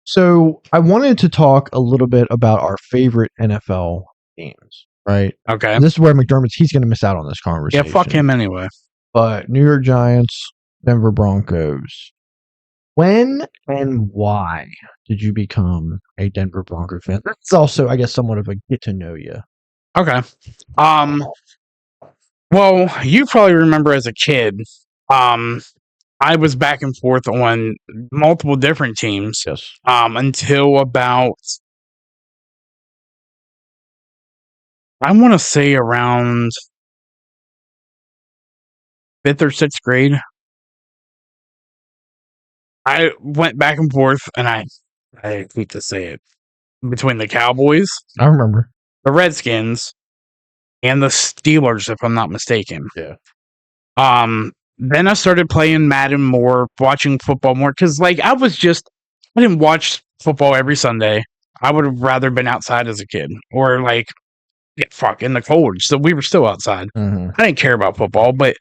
So I wanted to talk a little bit about our favorite NFL teams, right? Okay. And this is where he's going to miss out on this conversation. Yeah, fuck him anyway. But New York Giants, Denver Broncos. When and why did you become a Denver Bronco fan? That's also, I guess, somewhat of a get to know you. Okay. Well, you probably remember as a kid, I was back and forth on multiple different teams. Yes. Until about, I want to say around 5th or 6th grade. I went back and forth, and I hate to say it, between the Cowboys, I remember, the Redskins, and the Steelers, if I'm not mistaken. Yeah. Then I started playing Madden more, watching football more, because I didn't watch football every Sunday. I would have rather been outside as a kid, or in the cold. So we were still outside. Mm-hmm. I didn't care about football, but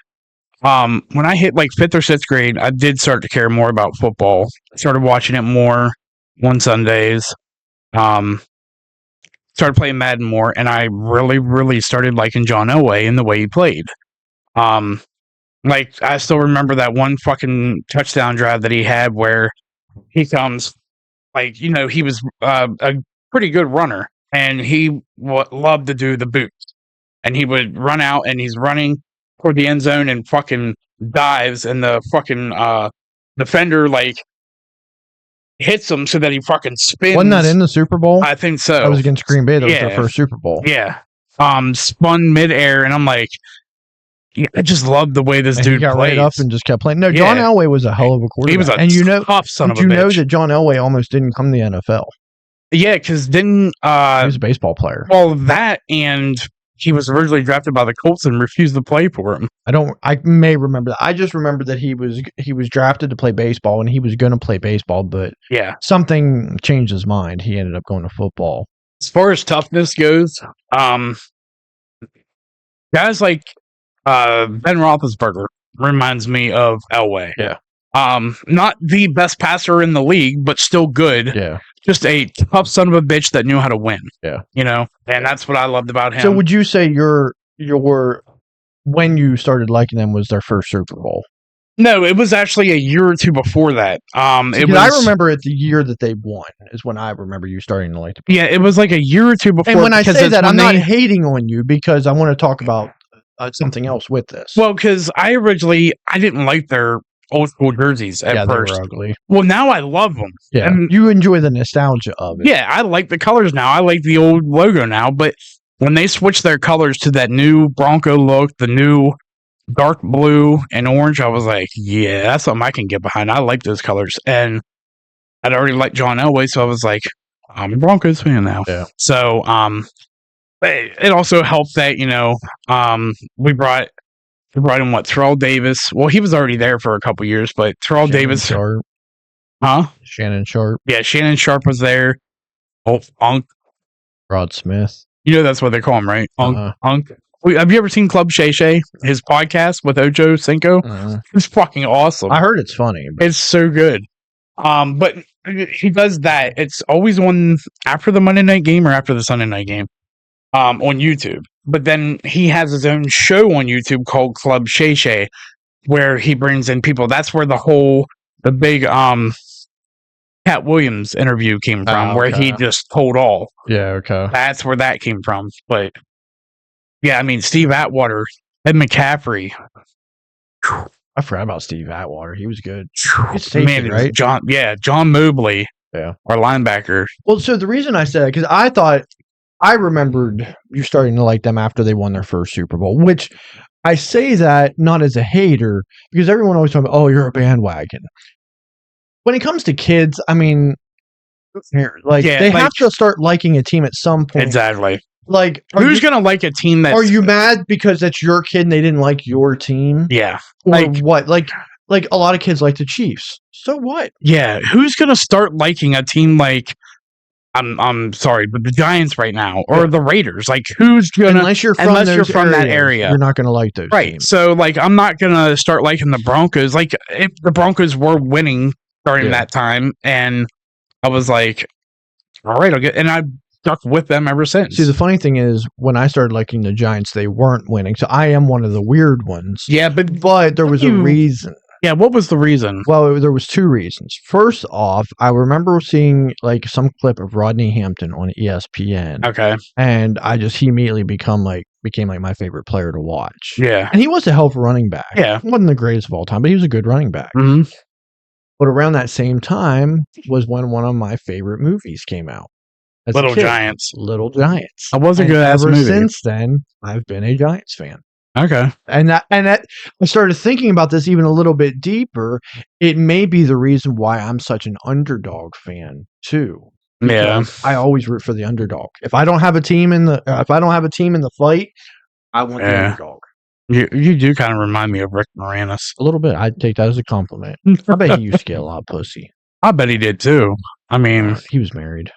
when I hit 5th or 6th grade, I did start to care more about football. I started watching it more on Sundays. Started playing Madden more, and I really, really started liking John Elway and the way he played. I still remember that one fucking touchdown drive that he had where he comes, like, he was a pretty good runner, and he loved to do the boots. And he would run out, and he's running toward the end zone and fucking dives, and the fucking defender, like, hits him so that he fucking spins. Wasn't that in the Super Bowl? I think so. That was against Green Bay. That was their first Super Bowl. Yeah. Spun midair, and I'm like, I just love the way this dude got plays. Right up and just kept playing. No, John Elway was a hell of a quarterback. He was a tough son of a bitch. Did you know that John Elway almost didn't come to the NFL? Yeah, because then... he was a baseball player. Well, that, and he was originally drafted by the Colts and refused to play for him. I may remember that. I just remember that he was drafted to play baseball, and he was going to play baseball, but something changed his mind. He ended up going to football. As far as toughness goes, guys like Ben Roethlisberger reminds me of Elway. Yeah. Not the best passer in the league, but still good. Yeah. Just a tough son of a bitch that knew how to win. Yeah. And that's what I loved about him. So would you say your when you started liking them was their first Super Bowl? No, it was actually a year or two before that. I remember it the year that they won is when I remember you starting to like them. Yeah, it was like a year or two before. And when I say that, I'm not hating on you because I want to talk about something else with this. Well, because I didn't like their old school jerseys at first. They were ugly. Well, now I love them. Yeah, and you enjoy the nostalgia of it. Yeah, I like the colors now. I like the old logo now. But when they switched their colors to that new Bronco look, the new dark blue and orange, I was like, yeah, that's something I can get behind. I like those colors. And I'd already liked John Elway, so I was like, I'm a Broncos fan now. Yeah. So, it also helped that, we brought in Terrell Davis. Well, he was already there for a couple years, but Terrell Davis. Sharp. Huh? Shannon Sharp. Yeah, Shannon Sharp was there. Oh, Unk. Rod Smith. That's what they call him, right? Unk. Have you ever seen Club Shay Shay, his podcast with Ocho Cinco? It's fucking awesome. I heard it's funny. It's so good. But he does that. It's always on after the Monday night game or after the Sunday night game on YouTube. But then he has his own show on YouTube called Club Shay Shay, where he brings in people. That's where the big Cat Williams interview came from, where he just told all. Yeah, okay. That's where that came from. But yeah, I mean, Steve Atwater, Ed McCaffrey. I forgot about Steve Atwater. He was good. Man, right? John Mobley. Yeah. Our linebacker. Well, so the reason I said it, because I remembered you starting to like them after they won their first Super Bowl, which I say that not as a hater, because everyone always talks about, oh, you're a bandwagon. When it comes to kids, I mean, they have to start liking a team at some point. Exactly. Like, who's going to like a team that's... Are you mad because that's your kid and they didn't like your team? Yeah. Or what? Like a lot of kids like the Chiefs. So what? Yeah. Who's going to start liking a team like... I'm sorry, but the Giants right now, or the Raiders, like who's gonna unless you're from that area, you're not gonna like those teams. So like I'm not gonna start liking the Broncos. Like if the Broncos were winning during that time, and I was like, all right, and I stuck with them ever since. See, the funny thing is, when I started liking the Giants, they weren't winning, so I am one of the weird ones. Yeah, but there was a reason. Yeah, what was the reason? Well, there was two reasons. First off, I remember seeing like some clip of Rodney Hampton on ESPN. Okay. And he immediately became like my favorite player to watch. Yeah. And he was a hell of a running back. Yeah. He wasn't the greatest of all time, but he was a good running back. Mm-hmm. But around that same time was when one of my favorite movies came out. Little Giants. Little Giants. I was a good ass movie. Ever since then, I've been a Giants fan. Okay. And that I started thinking about this even a little bit deeper. It may be the reason why I'm such an underdog fan too. Yeah. I always root for the underdog. If I don't have a team in the fight, I want the underdog. You do kind of remind me of Rick Moranis. A little bit. I'd take that as a compliment. I bet he used to get a lot of pussy. I bet he did too. I mean, he was married.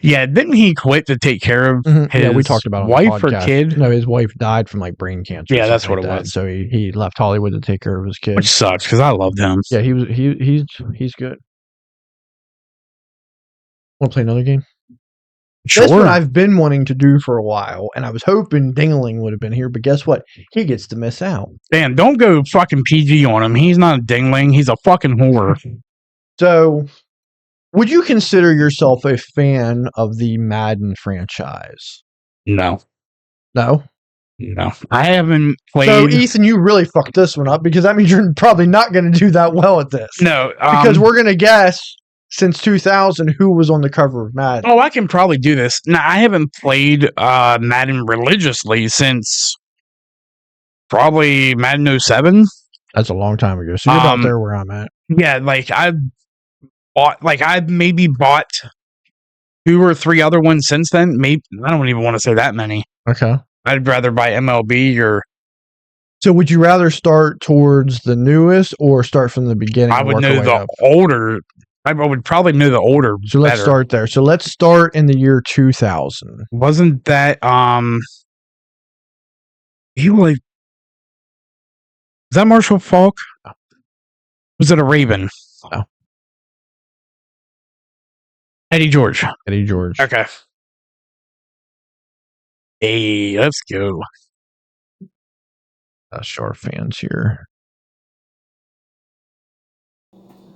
Yeah, didn't he quit to take care of his we talked about wife or kid? No, his wife died from like brain cancer. Yeah, that's what it was. So he left Hollywood to take care of his kid. Which sucks because I loved him. Yeah, he's good. Want to play another game? Sure. That's what I've been wanting to do for a while, and I was hoping Dingling would have been here, but guess what? He gets to miss out. Dan, don't go fucking PG on him. He's not a dingling. He's a fucking whore. So, would you consider yourself a fan of the Madden franchise? No. No? No. I haven't played. So, Ethan, you really fucked this one up because that means you're probably not going to do that well at this. No. Because we're going to guess since 2000 who was on the cover of Madden. Oh, I can probably do this. Now, I haven't played Madden religiously since probably Madden 07. That's a long time ago. So, you're about there where I'm at. Yeah, I've maybe bought 2 or 3 other ones since then. Maybe I don't even want to say that many. Okay. I'd rather buy MLB or. So, would you rather start towards the newest or start from the beginning? I would know the older. I would probably know the older. So let's start there. So let's start in the year 2000. Wasn't that he like? Is that Marshall Falk? No. Was it a Raven? No. Eddie George. Eddie George. Okay. Hey, let's go. Sharp fans here.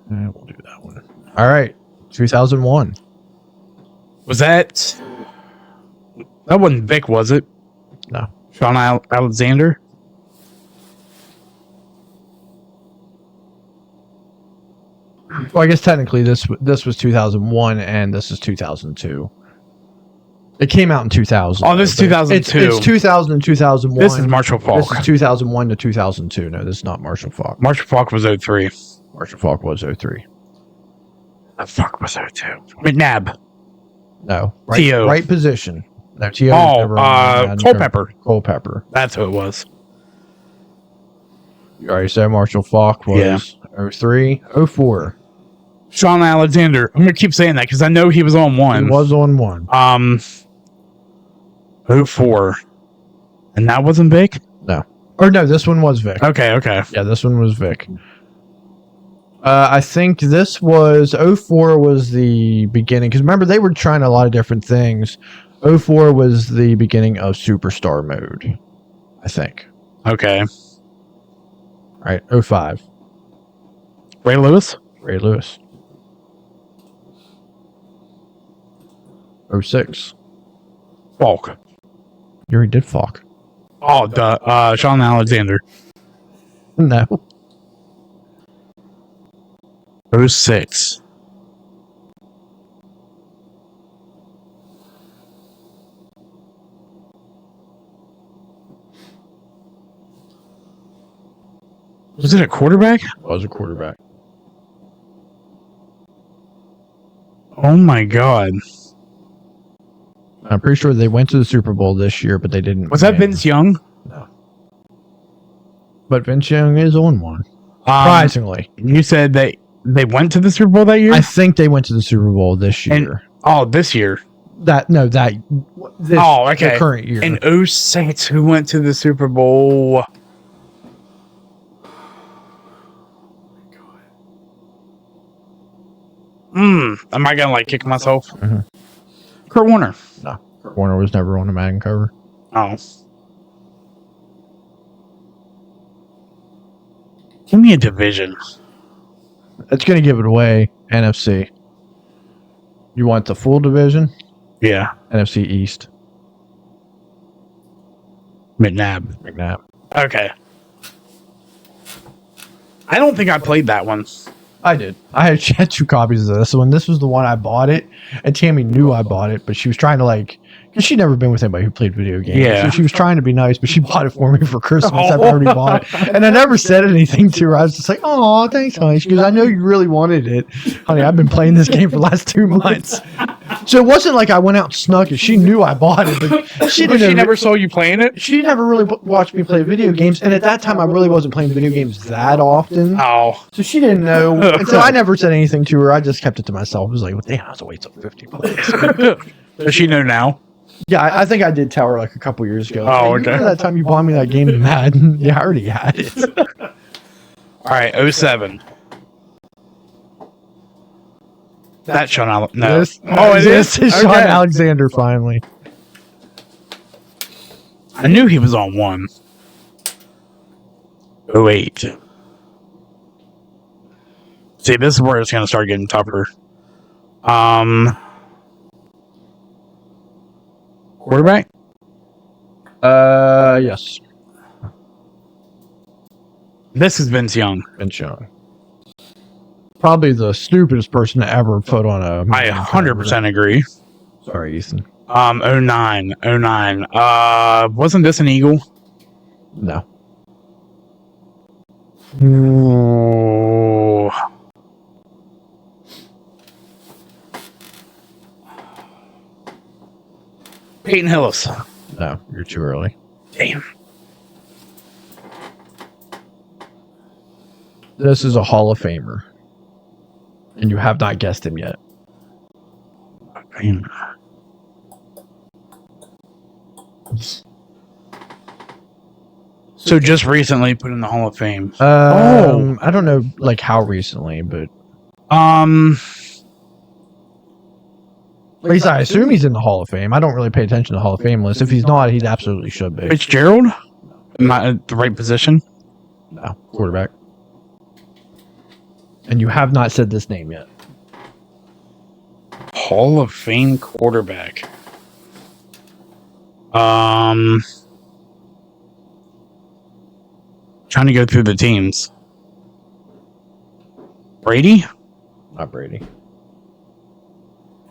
And we'll do that one. All right. 2001. Was that wasn't Vic, was it? No. Sean Alexander? Well, I guess technically this was 2001 and this is 2002. It came out in 2000. Oh, this is 2002. It's 2000 and 2001. This is Marshall Falk. This is 2001 to 2002. No, this is not Marshall Falk. Marshall Falk was 03. Marshall Falk was 03. The fuck was 02? McNabb. No. T.O. Right position. No, T.O. Culpepper. Culpepper. That's who it was. You already said Marshall Falk was 03. 04. Sean Alexander. I'm going to keep saying that because I know he was on one. He was on one. 04. And that wasn't Vic? No. Or no, this one was Vic. Okay. Yeah, this one was Vic. I think this was 04 was the beginning because remember they were trying a lot of different things. 04 was the beginning of Superstar mode, I think. Okay. All right, 05. Ray Lewis. 06. Falk. You already did Falk. Oh, Sean Alexander. No. 06. Was it a quarterback? It was a quarterback. Oh my god. I'm pretty sure they went to the Super Bowl this year, but they didn't. Was that Vince Young? No. But Vince Young is on one. Surprisingly. You said they went to the Super Bowl that year? I think they went to the Super Bowl this year. This year. The current year. In 06, who went to the Super Bowl? Am I gonna kick myself? Mm-hmm. Kurt Warner. No. Kurt Warner was never on a Madden cover. Oh. Give me a division. It's gonna give it away. NFC. You want the full division? Yeah. NFC East. McNabb. Okay. I don't think I played that one. I did. I had 2 copies of this one. This was the one I bought it, and Tammy knew I bought it, but she was trying to because she'd never been with anybody who played video games. Yeah. So she was trying to be nice, but she bought it for me for Christmas. I've already bought it. And I never said anything to her. I was just like, oh, thanks, honey. She goes, I know you really wanted it. Honey, I've been playing this game for the last 2 months. So it wasn't like I went out and snuck it. She knew I bought it, but she never saw you playing it? She never really watched me play video games. And at that time, I really wasn't playing video games that often. Oh. So she didn't know. And so I never said anything to her. I just kept it to myself. I was like, well, damn, I have to wait till 50 bucks. Does she know now? Yeah, I think I did tell her a couple years ago. Oh, hey, okay. Remember that time you bought me that game in Madden? Yeah, I already had it. All right, 07. That's Sean Alexander. No. It is Sean Alexander, finally. I knew he was on one. 08. See, this is where it's going to start getting tougher. Quarterback? Yes. This is Vince Young. Vince Young. Probably the stupidest person to ever put on a... I 100% agree. Sorry, Ethan. 09. Wasn't this an Eagle? No. Ooh. Peyton Hillis. No, you're too early. Damn. This is a Hall of Famer. And you have not guessed him yet. Damn. So just recently put in the Hall of Fame. I don't know like how recently, but at least I assume he's in the Hall of Fame. I don't really pay attention to the Hall of Fame list. If he's not, he absolutely should be. Fitzgerald? Am I at the right position? No, quarterback. And you have not said this name yet. Hall of Fame quarterback. Trying to go through the teams. Brady? Not Brady.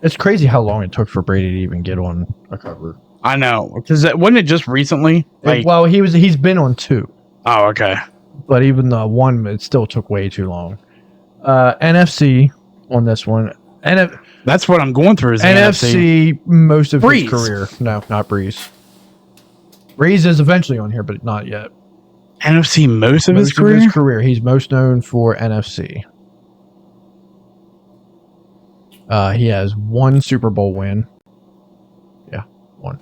It's crazy how long it took for Brady to even get on a cover. I know, because wasn't it just recently? Well, he's been on 2. Oh, okay. But even the 1, it still took way too long. NFC on this one. That's what I'm going through. Is the NFC most of Breeze. his career. No, not Breeze. Breeze is eventually on here, but not yet. NFC most of his career? He's most known for NFC. He has 1 Super Bowl win. Yeah, 1.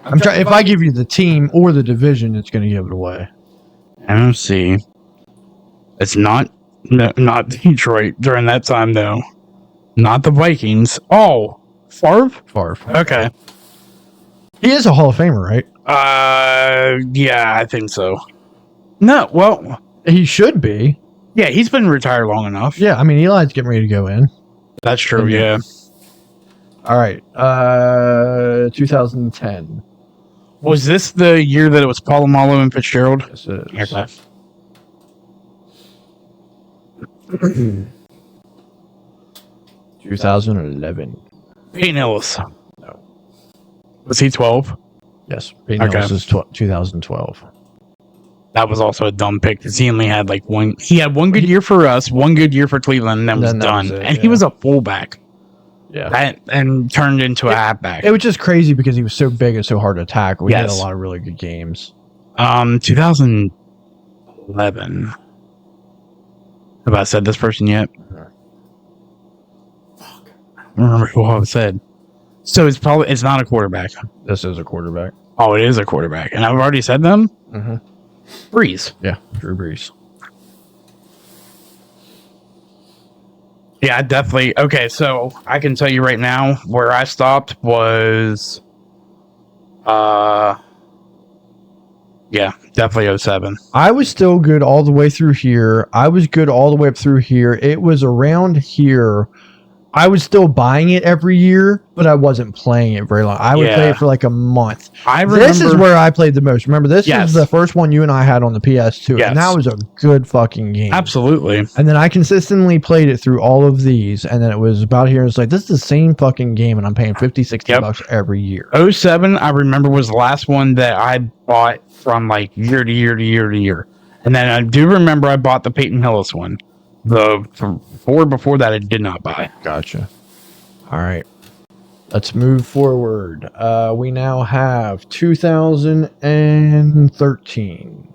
If I give you the team or the division, it's going to give it away. NFC. It's not Detroit during that time, though. Not the Vikings. Oh, Favre? Okay. He is a Hall of Famer, right? Yeah, I think so. No, well, he should be. Yeah, he's been retired long enough. Yeah, I mean, Eli's getting ready to go in. That's true, yeah. All right. 2010. Was this the year that it was Polamalu and Fitzgerald? Yes, it is. Okay. 2011. Peyton Hillis. No. Was he 12? Yes. Peyton Hillis is 2012. That was also a dumb pick because he only had like one. He had one good year for us, one good year for Cleveland, and then was done. And he was a fullback. Yeah. And turned into a halfback. It was just crazy because he was so big and so hard to tackle. We had a lot of really good games. 2011. Have I said this person yet? Fuck. I don't remember who I said. So it's not a quarterback. This is a quarterback. Oh, it is a quarterback. And I've already said them? Mm-hmm. Breeze. Yeah, Drew Brees. Yeah, definitely. Okay, so I can tell you right now where I stopped was yeah, definitely 07. I was still good all the way through here. I was good all the way up through here. It was around here. I was still buying it every year, but I wasn't playing it very long. I would play it for like a month. This is where I played the most. Remember, this is the first one you and I had on the PS2, and that was a good fucking game. Absolutely. And then I consistently played it through all of these, and then it was about here. It's like, this is the same fucking game, and I'm paying $50-$60 every year. 07, I remember, was the last one that I bought from like year to year to year to year. And then I do remember I bought the Peyton Hillis one. The 4 before that, I did not buy. Gotcha. All right. Let's move forward. We now have 2013.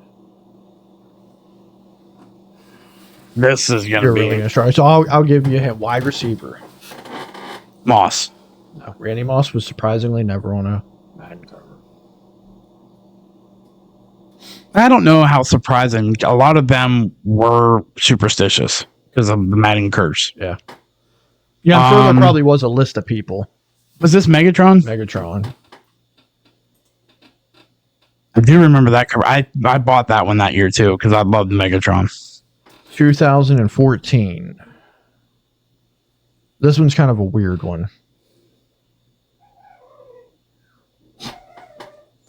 This is going to be... really going to try. So I'll give you a hint. Wide receiver. Moss. No, Randy Moss was surprisingly never on a Madden cover. I don't know how surprising. A lot of them were superstitious because of the Madden curse. Yeah. Yeah, I'm sure there probably was a list of people. Was this Megatron? Megatron. I do remember that cover. I bought that one that year too because I loved Megatron. 2014. This one's kind of a weird one.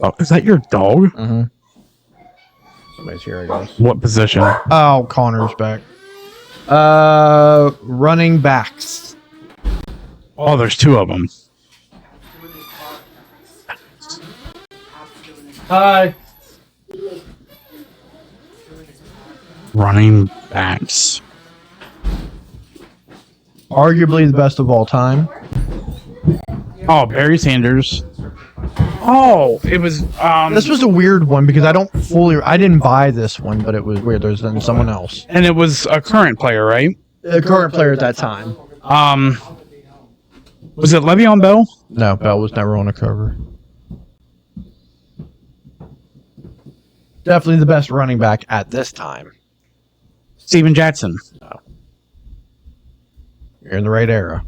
Oh, is that your dog? Mm-hmm. Somebody's here, I guess. What position? Oh, Connor's back. Running backs. Oh, there's two of them. Hi. Running backs. Arguably the best of all time. Oh, Barry Sanders. Oh, it was. This was a weird one because I didn't buy this one, but it was weird. There's then someone else. And it was a current player, right? A current player at that time. Was it Le'Veon Bell? No, Bell was never on a cover. Definitely the best running back at this time. Steven Jackson. No. You're in the right era.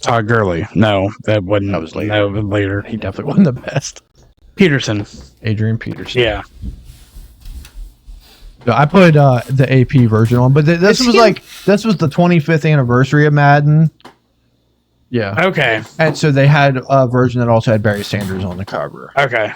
Todd Gurley. No, that wasn't. That was later. No, it was later. He definitely wasn't the best. Peterson. Adrian Peterson. Yeah. No, I put the AP version on, but this was the 25th anniversary of Madden. Yeah. Okay. And so they had a version that also had Barry Sanders on the cover. Okay.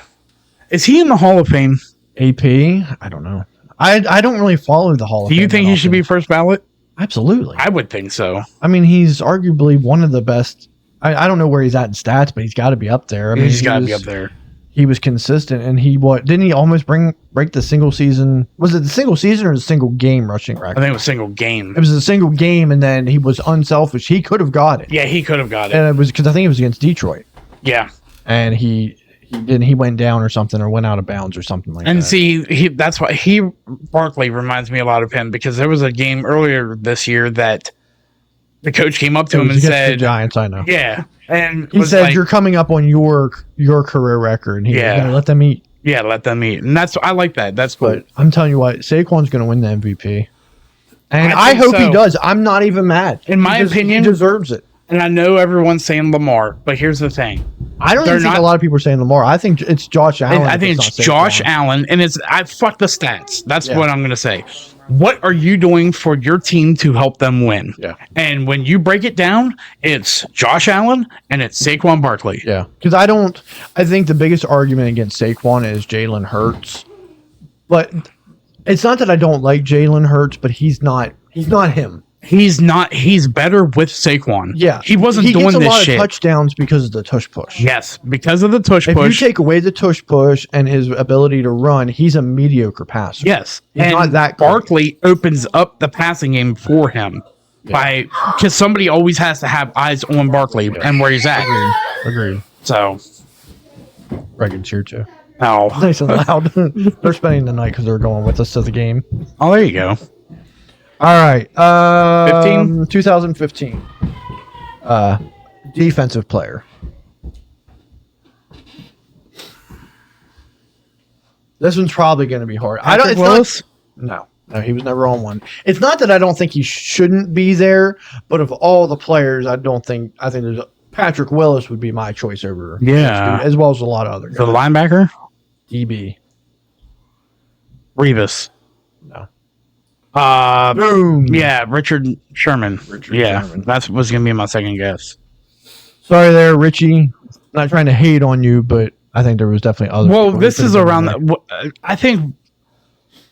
Is he in the Hall of Fame? AP? I don't know. I don't really follow the Hall of Fame. Do you think he should be first ballot? Absolutely. I would think so. I mean, he's arguably one of the best. I don't know where he's at in stats, but he's got to be up there. I mean, He's got to be up there. He was consistent, and didn't he almost break the single season? Was it the single season or the single game rushing record? I think it was single game. It was a single game, and then he was unselfish. He could have got it. Yeah, he could have got it. And it was because I think it was against Detroit. Yeah. And he didn't. He went down or something, or went out of bounds or something like that. And see, that's why Barkley reminds me a lot of him, because there was a game earlier this year that the coach came up to him and said, the Giants, I know. Yeah. And he said, you're coming up on your career record. And he was going to let them eat. Yeah, let them eat. And I like that. That's cool. But I'm telling you what, Saquon's going to win the MVP. And I hope he does. I'm not even mad. In my opinion, he deserves it. And I know everyone's saying Lamar, but here's the thing. I don't even think a lot of people are saying Lamar. I think it's Josh Allen. I think it's Josh Allen, and fuck the stats. That's what I'm going to say. What are you doing for your team to help them win? Yeah. And when you break it down, it's Josh Allen and it's Saquon Barkley. Yeah. Because I think the biggest argument against Saquon is Jalen Hurts. But it's not that I don't like Jalen Hurts, but he's not him. He's better with Saquon. Yeah. He wasn't doing this shit. He gets a lot of touchdowns because of the tush push. Yes, because of the tush push. If you take away the tush push and his ability to run, he's a mediocre passer. Yes. He's not that good. Barkley opens up the passing game for him because somebody always has to have eyes on Barkley and where he's at. Agreed. So Reagan's here too. Oh. Nice and loud. They're spending the night because they're going with us to the game. Oh, there you go. All right. 15? 2015. Defensive player. This one's probably going to be hard. Patrick Willis? No, he was never on one. It's not that I don't think he shouldn't be there, but of all the players, I think there's Patrick Willis would be my choice over. Yeah. As well as a lot of other guys. The linebacker? DB. Revis. No. Boom. Yeah, Richard Sherman. Sherman. That was going to be my second guess. Sorry there, Richie. Not trying to hate on you, but I think there was definitely other. Well, this is around I think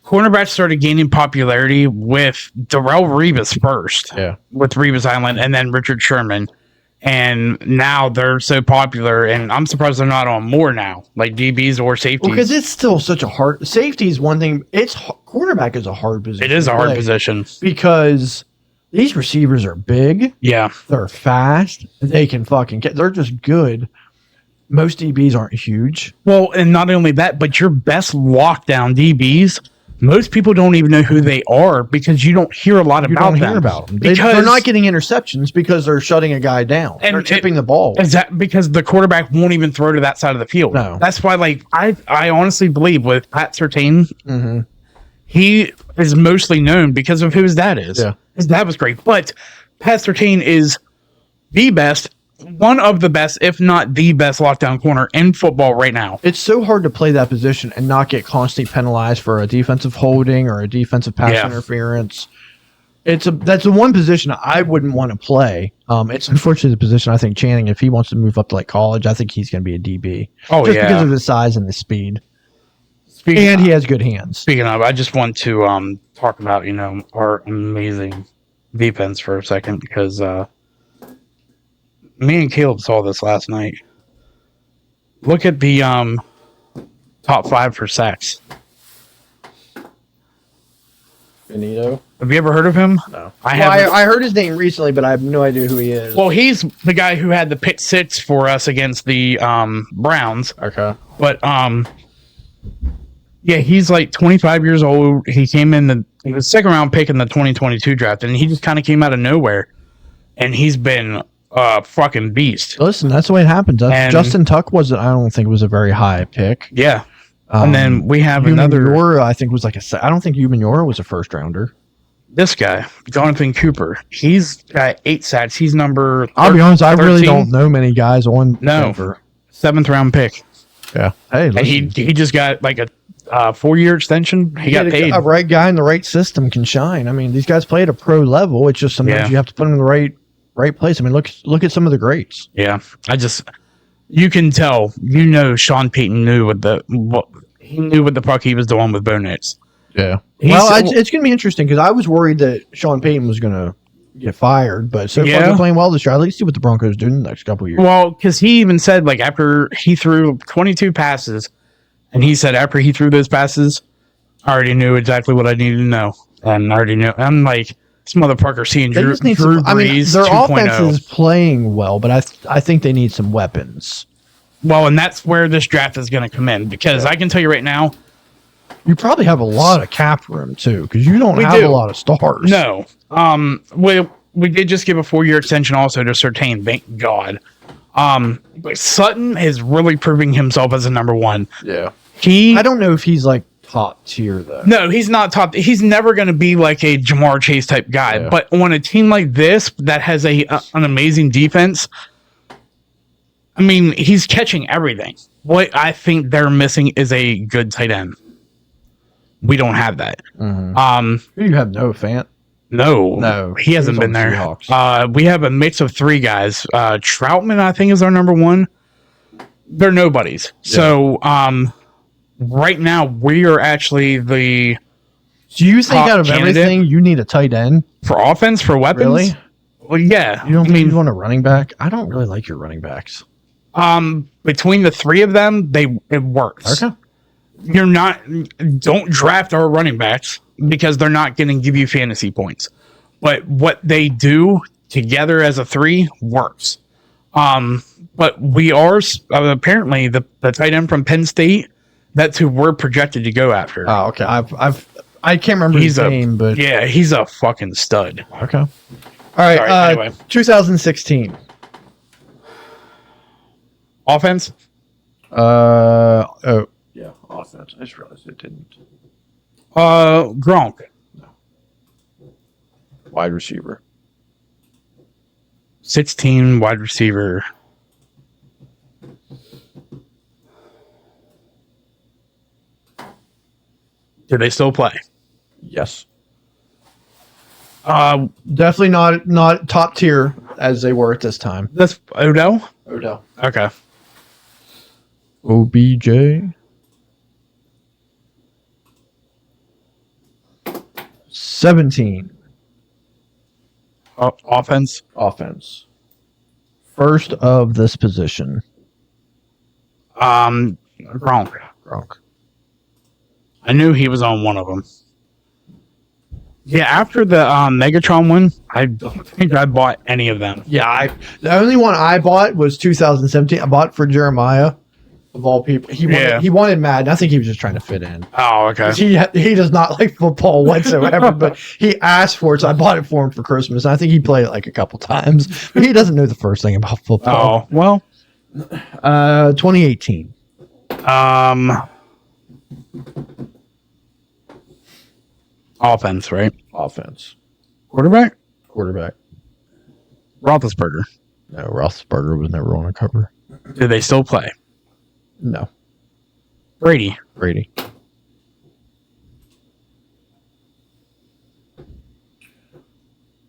cornerbacks started gaining popularity with Darrelle Revis first. Yeah. With Revis Island and then Richard Sherman. And now they're so popular, and I'm surprised they're not on more now, like DBs or safeties. Because it's still such a hard. Safety is one thing. Quarterback is a hard position. It is a hard position because these receivers are big. Yeah, they're fast. They can fucking get. They're just good. Most DBs aren't huge. Well, and not only that, but your best lockdown DBs. Most people don't even know who they are because you don't hear a lot about them. They're not getting interceptions because they're shutting a guy down. And they're tipping the ball. Is that because the quarterback won't even throw to that side of the field? No. That's why, I honestly believe with Pat Surtain, he is mostly known because of who his dad is. Yeah. His dad was great. But Pat Surtain is the best one of the best, if not the best, lockdown corner in football right now. It's so hard to play that position and not get constantly penalized for a defensive holding or a defensive pass interference. That's the one position I wouldn't want to play. It's unfortunately the position I think Channing, if he wants to move up to like college, I think he's going to be a DB. Oh, just because of his size and the speed. He has good hands. Speaking of, I just want to talk about our amazing defense for a second because me and Caleb saw this last night. Look at the top 5 for sacks. Benito. Have you ever heard of him? No. I heard his name recently, but I have no idea who he is. Well, he's the guy who had the pick 6 for us against the Browns. Okay. But yeah, he's like 25 years old. He came in he was second round pick in the 2022 draft, and he just kind of came out of nowhere. And he's been a fucking beast. Listen, that's the way it happens. Justin Tuck I don't think was a very high pick. Yeah. And then we have another. Yora, I think was like I don't think Yora was a first rounder. This guy, Jonathan Cooper, he's got 8 sacks. He's number. I'll be honest, I really don't know many guys on Denver. 7th round pick. Yeah. Hey, and he just got like a 4-year extension. He got paid. A right guy in the right system can shine. I mean, these guys play at a pro level. It's just sometimes you have to put them in the right place. I mean, look at some of the greats. Yeah, you can tell. Sean Payton knew what the fuck he was doing with Bo Nix. Yeah. It's going to be interesting because I was worried that Sean Payton was going to get fired, but so far they're playing well this year. I'd like to see what the Broncos do in the next couple of years. Well, because he even said like after he threw 22 passes, and he said after he threw those passes, I already knew exactly what I needed to know, and I already knew. I'm like, this motherfucker seeing Drew Brees. Their offense is playing well, but I think they need some weapons. Well, and that's where this draft is going to come in because I can tell you right now, you probably have a lot of cap room too because you don't have a lot of stars. No, we did just give a 4-year extension also to Surtain. Thank God. But Sutton is really proving himself as a number 1. Yeah, I don't know if he's like top tier though. No, he's not top. He's never going to be like a Jamar Chase type guy. Yeah. But on a team like this that has an amazing defense, I mean, he's catching everything. What I think they're missing is a good tight end. We don't have that. Mm-hmm. You have Noah Fant? No, he hasn't been there. We have a mix of 3 guys. Troutman, I think, is our number 1. They're nobodies. Yeah. So, right now, we are actually the. Do you think out of everything, you need a tight end for offense, for weapons? Really? Well, yeah. You don't think you want a running back? I don't really like your running backs. Between the 3 of them, it works. Okay. Don't draft our running backs because they're not going to give you fantasy points. But what they do together as a 3 works. But we are apparently the tight end from Penn State. That's who we're projected to go after. Oh, okay. I can't remember his name, but yeah, he's a fucking stud. Okay. All right. Anyway. 2016 offense. Yeah, offense. I just realized it didn't. Gronk. No. Wide receiver. 16 wide receiver. Do they still play? Yes. Definitely not top tier as they were at this time. That's Odell? Odell. Okay. OBJ. 17. Offense. First of this position. Gronk. I knew he was on one of them. Yeah, after the Megatron one, I don't think I bought any of them. Yeah, the only one I bought was 2017. I bought for Jeremiah, of all people. He wanted Madden. I think he was just trying to fit in. Oh, okay. He does not like football whatsoever, but he asked for it, so I bought it for him for Christmas. And I think he played it like a couple times, but he doesn't know the first thing about football. Oh, well. 2018. Offense, right? Offense. Quarterback. Roethlisberger. No, Roethlisberger was never on a cover. Do they still play? No. Brady.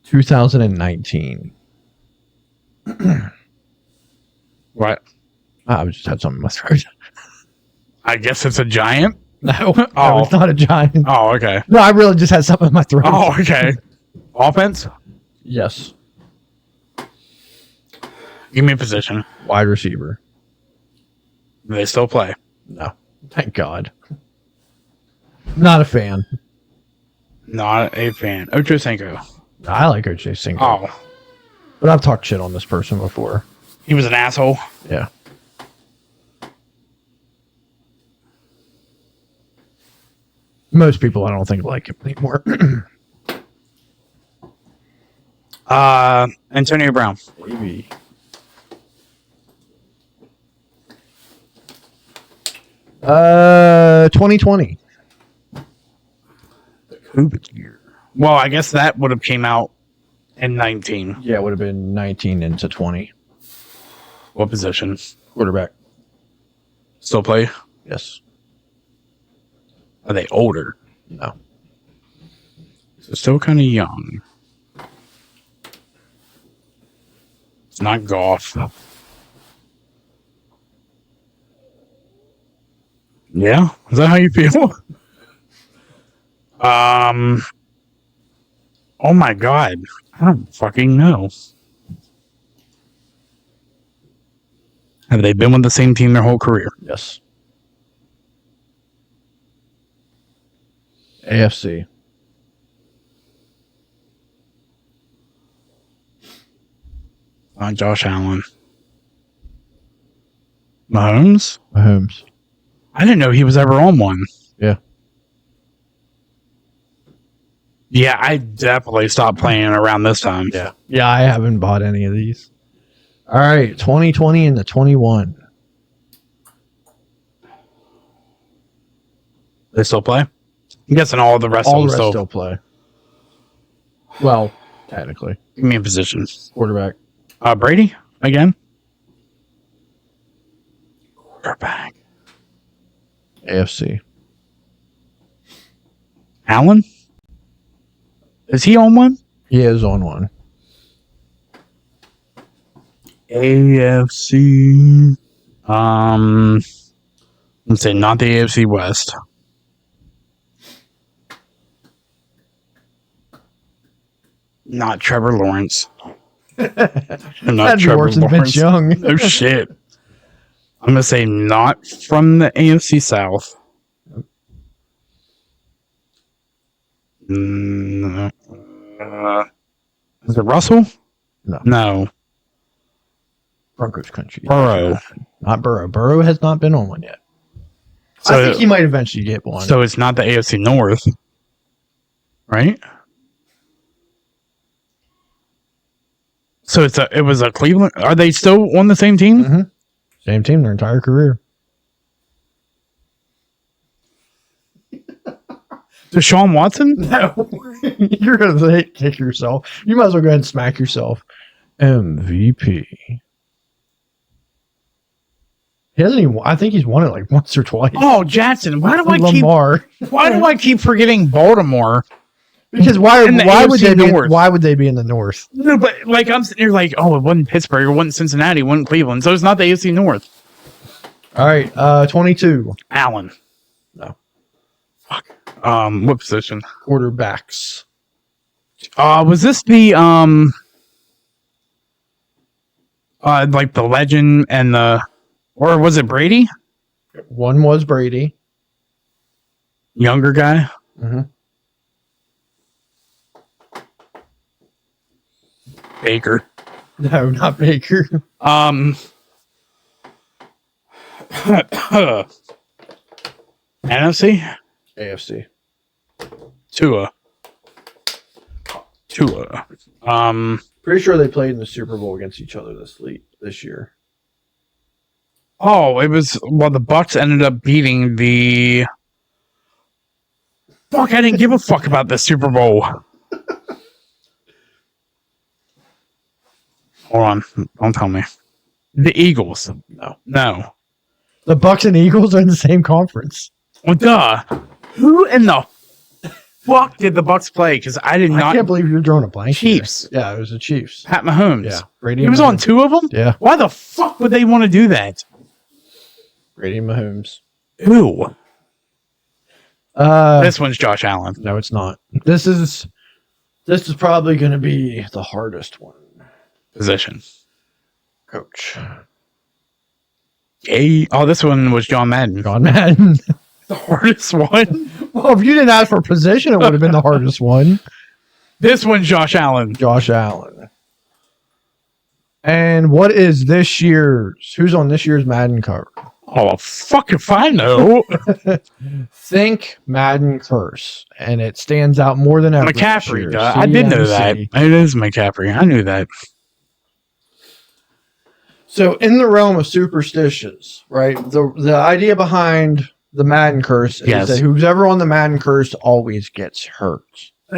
2019. What? I just had something in my throat. I guess it's a giant. No, it's not a giant. Oh, okay. No, I really just had something in my throat. Oh, okay. Offense? Yes. Give me a position. Wide receiver. Do they still play? No. Thank God. Not a fan. Not a fan. Ocho Cinco. I like O.J. Cinco. Oh. But I've talked shit on this person before. He was an asshole. Yeah. Most people, I don't think, like him anymore. Antonio Brown. Maybe. Uh, 2020. The COVID year. Well, I guess that would have came out in 19. Yeah, it would have been 19 into 20. What position? Quarterback. Still play? Yes. Are they older? No. So still kind of young. It's not golf. Yeah? Is that how you feel? Oh my God. I don't fucking know. Have they been with the same team their whole career? Yes. AFC. Josh Allen. Mahomes? Mahomes. I didn't know he was ever on one. Yeah. Yeah, I definitely stopped playing around this time. Yeah. Yeah, I haven't bought any of these. All right, 2020 into 21. They still play? I'm guessing all the rest All of the them rest still play. Well, technically. Give me a position. Quarterback. Brady again. Quarterback. AFC. Allen. Is he on one? He is on one. AFC. Let's say not the AFC West. Not Trevor Lawrence. Not Trevor worse than Lawrence. Vince Young. No shit. I'm gonna say not from the AFC South. Is it Russell? No. Broncos country. Burrow. Not Burrow. Burrow has not been on one yet. So, I think he might eventually get one. So it's not the AFC North, right? So it was a Cleveland. Are they still on the same team? Mm-hmm. Same team their entire career. Deshaun Watson? No. You're going to kick yourself. You might as well go ahead and smack yourself. MVP. He hasn't even, I think he's won it like once or twice. Oh, Jackson. Why do I keep forgetting Baltimore? Because why would they be in the North? No, but like I'm sitting here like, oh, it wasn't Pittsburgh, it wasn't Cincinnati, it wasn't Cleveland, so it's not the AFC North. All right, 22. Allen. No. Fuck. What position? Quarterbacks. Was this the like the legend and or was it Brady? One was Brady. Younger guy? Mm-hmm. Baker. No, not Baker. NFC? AFC. Tua. Pretty sure they played in the Super Bowl against each other this year. Oh, it was the Bucks ended up beating the fuck. I didn't give a fuck about the Super Bowl. Hold on. Don't tell me. The Eagles. No. The Bucks and Eagles are in the same conference. Well, duh. Who in the fuck did the Bucks play? Because I did not. I can't believe you're drawing a blank. Chiefs. Here. Yeah, it was the Chiefs. Pat Mahomes. Yeah. Brady he was on 2 of them? Yeah. Why the fuck would they want to do that? Brady and Mahomes. Who? This one's Josh Allen. No, it's not. This is probably going to be the hardest one. Position. Coach. Hey. Oh, this one was John Madden. John Madden. The hardest one? Well, if you didn't ask for position, it would have been the hardest one. This one's Josh Allen. Josh Allen. And what is this year's? Who's on this year's Madden cover? Oh, fuck if I know. Think Madden curse, and it stands out more than ever. McCaffrey. I did know that. It is McCaffrey. I knew that. So, in the realm of superstitions, right? The idea behind the Madden curse is that who's ever on the Madden curse always gets hurt.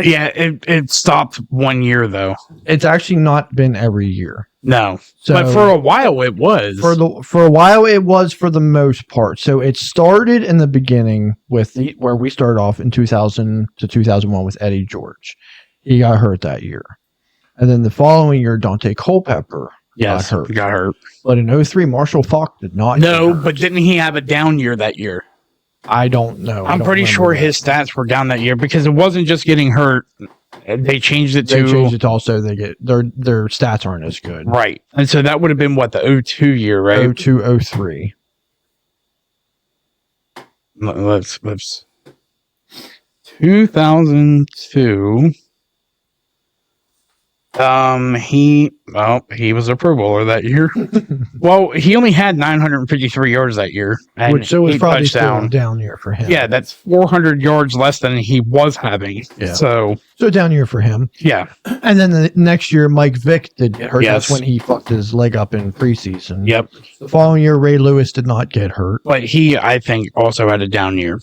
Yeah, it stopped 1 year though. It's actually not been every year. No, so but for a while it was. For a while it was for the most part. So it started in the beginning with where we started off in 2000 to 2001 with Eddie George. He got hurt that year, and then the following year Dante Culpepper got hurt. But in 03, Marshall Faulk did not. No, but didn't he have a down year that year? I don't know. I'm pretty sure his stats were down that year because it wasn't just getting hurt. They changed it to. They changed it to also they get their stats aren't as good. Right. And so that would have been what, the 02 year, right? 02, 03. Let's 2002. He was a Pro Bowler that year. Well, he only had 953 yards that year, which so was probably still a down year for him. Yeah, that's 400 yards less than he was having. Yeah. So down year for him. Yeah. And then the next year, Mike Vick did get hurt. Yes. That's when he fucked his leg up in preseason. Yep. The following year, Ray Lewis did not get hurt, but he, I think, also had a down year.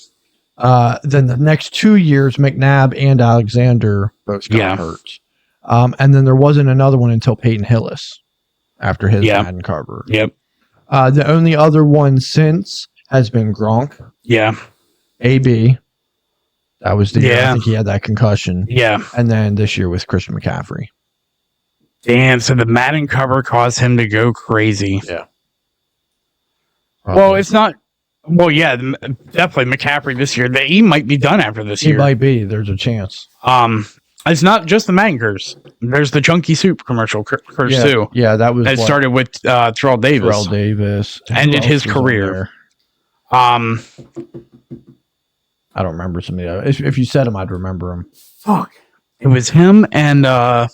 Then the next 2 years, McNabb and Alexander both got hurt. And then there wasn't another one until Peyton Hillis after his Madden cover. Yep. The only other one since has been Gronk. Yeah. AB. That was the year I think he had that concussion. Yeah. And then this year with Christian McCaffrey. Damn, so the Madden cover caused him to go crazy. Yeah. Well, it's not. Well, yeah, definitely McCaffrey this year. He might be done after this year. He might be. There's a chance. It's not just the Madden curse. There's the Chunky Soup commercial curse too. Yeah, that was. It started with Terrell Davis. Terrell Davis ended his career. I don't remember some of the. If you said him, I'd remember him. Fuck. It was him and I'll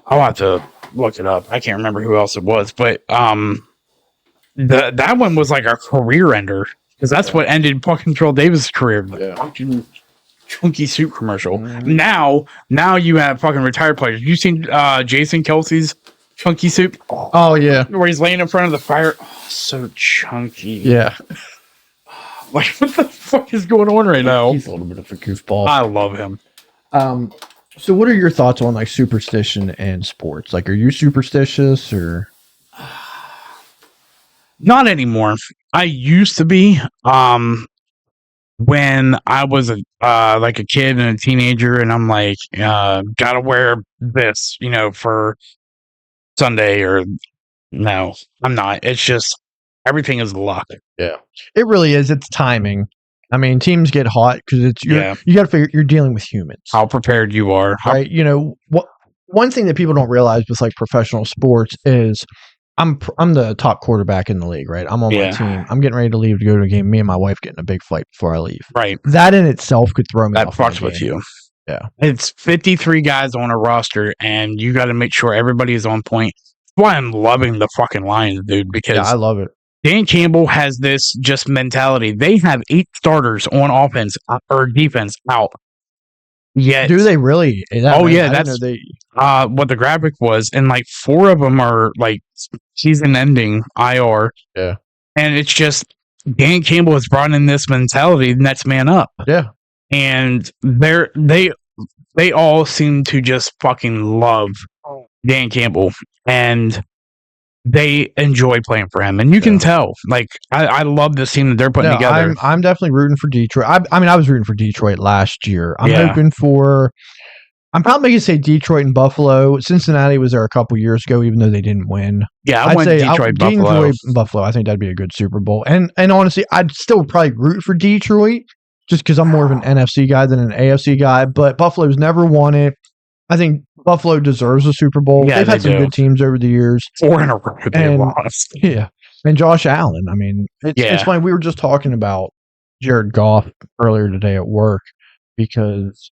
have to look it up. I can't remember who else it was, but that one was like a career ender because that's what ended fucking Terrell Davis' career. Yeah. Chunky Soup commercial. Mm-hmm. Now you have fucking retired players. You seen Jason Kelsey's Chunky Soup? Oh yeah, where he's laying in front of the fire. Oh, so chunky. Yeah. Like what the fuck is going on right now? He's a little bit of a goofball. I love him. So what are your thoughts on like superstition and sports? Like, are you superstitious or? Not anymore. I used to be. When I was like a kid and a teenager, and I'm like, gotta wear this, for Sunday, or no, I'm not. It's just everything is luck. Yeah, it really is. It's timing. I mean, teams get hot because it's you got to figure you're dealing with humans. How prepared you are, right? One thing that people don't realize with like professional sports is I'm the top quarterback in the league, right? I'm on my team. I'm getting ready to leave to go to a game. Me and my wife get in a big fight before I leave. Right. That in itself could throw me that off. That fucks with you. Yeah. It's 53 guys on a roster, and you got to make sure everybody is on point. That's why I'm loving the fucking Lions, dude, because I love it. Dan Campbell has this just mentality. They have 8 starters on offense or defense out. Yet, do they really? That's what the graphic was, and like 4 of them are like season-ending IR. Yeah, and it's just Dan Campbell has brought in this mentality, next man up. Yeah, and they they all seem to just fucking love Dan Campbell, and they enjoy playing for him, and you can tell. Like, I love this team that they're putting together. I'm definitely rooting for Detroit. I mean, I was rooting for Detroit last year. I'm hoping for. I'm probably going to say Detroit and Buffalo. Cincinnati was there a couple years ago, even though they didn't win. Yeah, I'd say Detroit, Buffalo. I think that'd be a good Super Bowl. And honestly, I'd still probably root for Detroit just because I'm more of an NFC guy than an AFC guy. But Buffalo's never won it. I think Buffalo deserves a Super Bowl. Yeah, they've had some good teams over the years. 4 in a row they lost. Yeah, and Josh Allen. I mean, it's funny. We were just talking about Jared Goff earlier today at work because.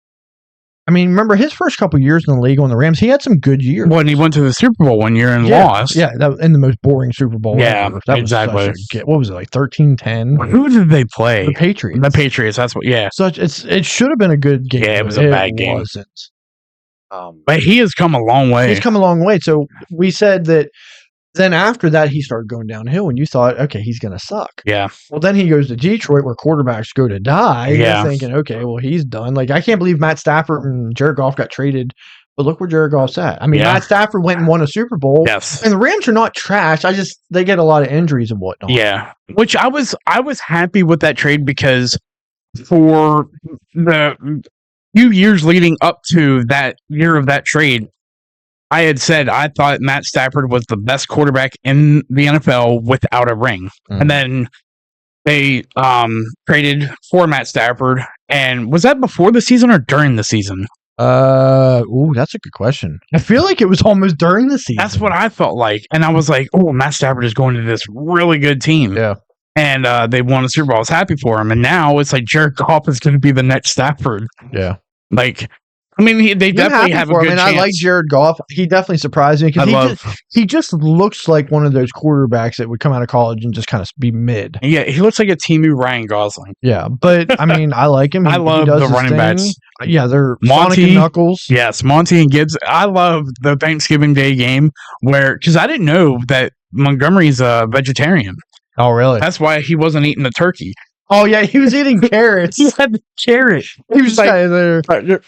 I mean, remember his first couple years in the league on the Rams, he had some good years. Well, and he went to the Super Bowl one year and lost. Yeah, that was in the most boring Super Bowl ever. That exactly. What was it, like 13-10? Who did they play? The Patriots. The Patriots, that's what, it should have been a good game. Yeah, it was a bad game. Wasn't. But he has come a long way. He's come a long way. So we said that then after that, he started going downhill, and you thought, okay, he's going to suck. Yeah. Well, then he goes to Detroit where quarterbacks go to die. Yeah. You're thinking, okay, well, he's done. Like, I can't believe Matt Stafford and Jared Goff got traded, but look where Jared Goff's at. I mean, Matt Stafford went and won a Super Bowl. Yes. And the Rams are not trash. They get a lot of injuries and whatnot. Yeah. Which I was happy with that trade because for the few years leading up to that year of that trade, I had said I thought Matt Stafford was the best quarterback in the NFL without a ring. Mm. And then they traded for Matt Stafford. And was that before the season or during the season? That's a good question. I feel like it was almost during the season. That's what I felt like. And I was like, oh, Matt Stafford is going to this really good team. Yeah. And they won a Super Bowl. I was happy for him. And now it's like Jared Goff is going to be the next Stafford. Yeah. Like, I mean, they definitely have a good chance. I like Jared Goff. He definitely surprised me because he just looks like one of those quarterbacks that would come out of college and just kind of be mid. Yeah, he looks like a Timu Ryan Gosling. Yeah, but I mean, I like him. I love the running backs. Yeah, they're Monty, Sonic and Knuckles. Yes, Monty and Gibbs. I love the Thanksgiving Day game because I didn't know that Montgomery's a vegetarian. Oh, really? That's why he wasn't eating the turkey. Oh, yeah, he was eating carrots. He had the carrot. He was like, there.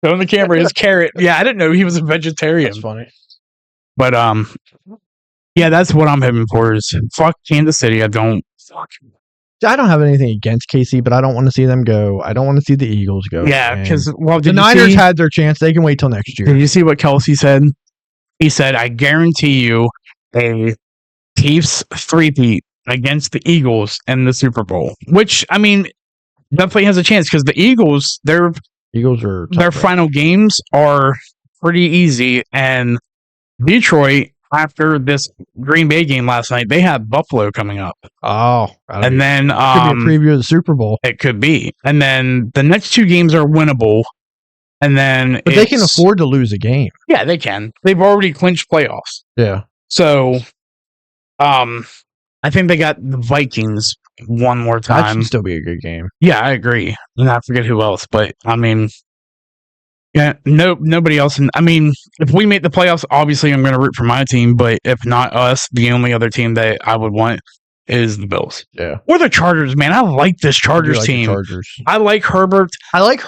Showing the camera his carrot. Yeah, I didn't know he was a vegetarian. That's funny. But yeah, that's what I'm hoping for is fuck Kansas City. I don't have anything against KC, but I don't want to see them go. I don't want to see the Eagles go. Yeah, because the Niners had their chance. They can wait till next year. Did you see what Kelsey said? He said, "I guarantee you a Chiefs three-peat against the Eagles in the Super Bowl." Which I mean, definitely has a chance because the Eagles, their final games are pretty easy, and Detroit, after this Green Bay game last night, they have Buffalo coming up. Oh, and then could be a preview of the Super Bowl. It could be, and then the next 2 games are winnable, and then they can afford to lose a game. Yeah, they can. They've already clinched playoffs. Yeah. So, I think they got the Vikings one more time. That should still be a good game. Yeah, I agree. And I forget who else, but I mean, yeah, nobody else. I mean, if we make the playoffs, obviously I'm going to root for my team, but if not us, the only other team that I would want is the Bills. Yeah. Or the Chargers, man. I like this Chargers team. I like Herbert. I love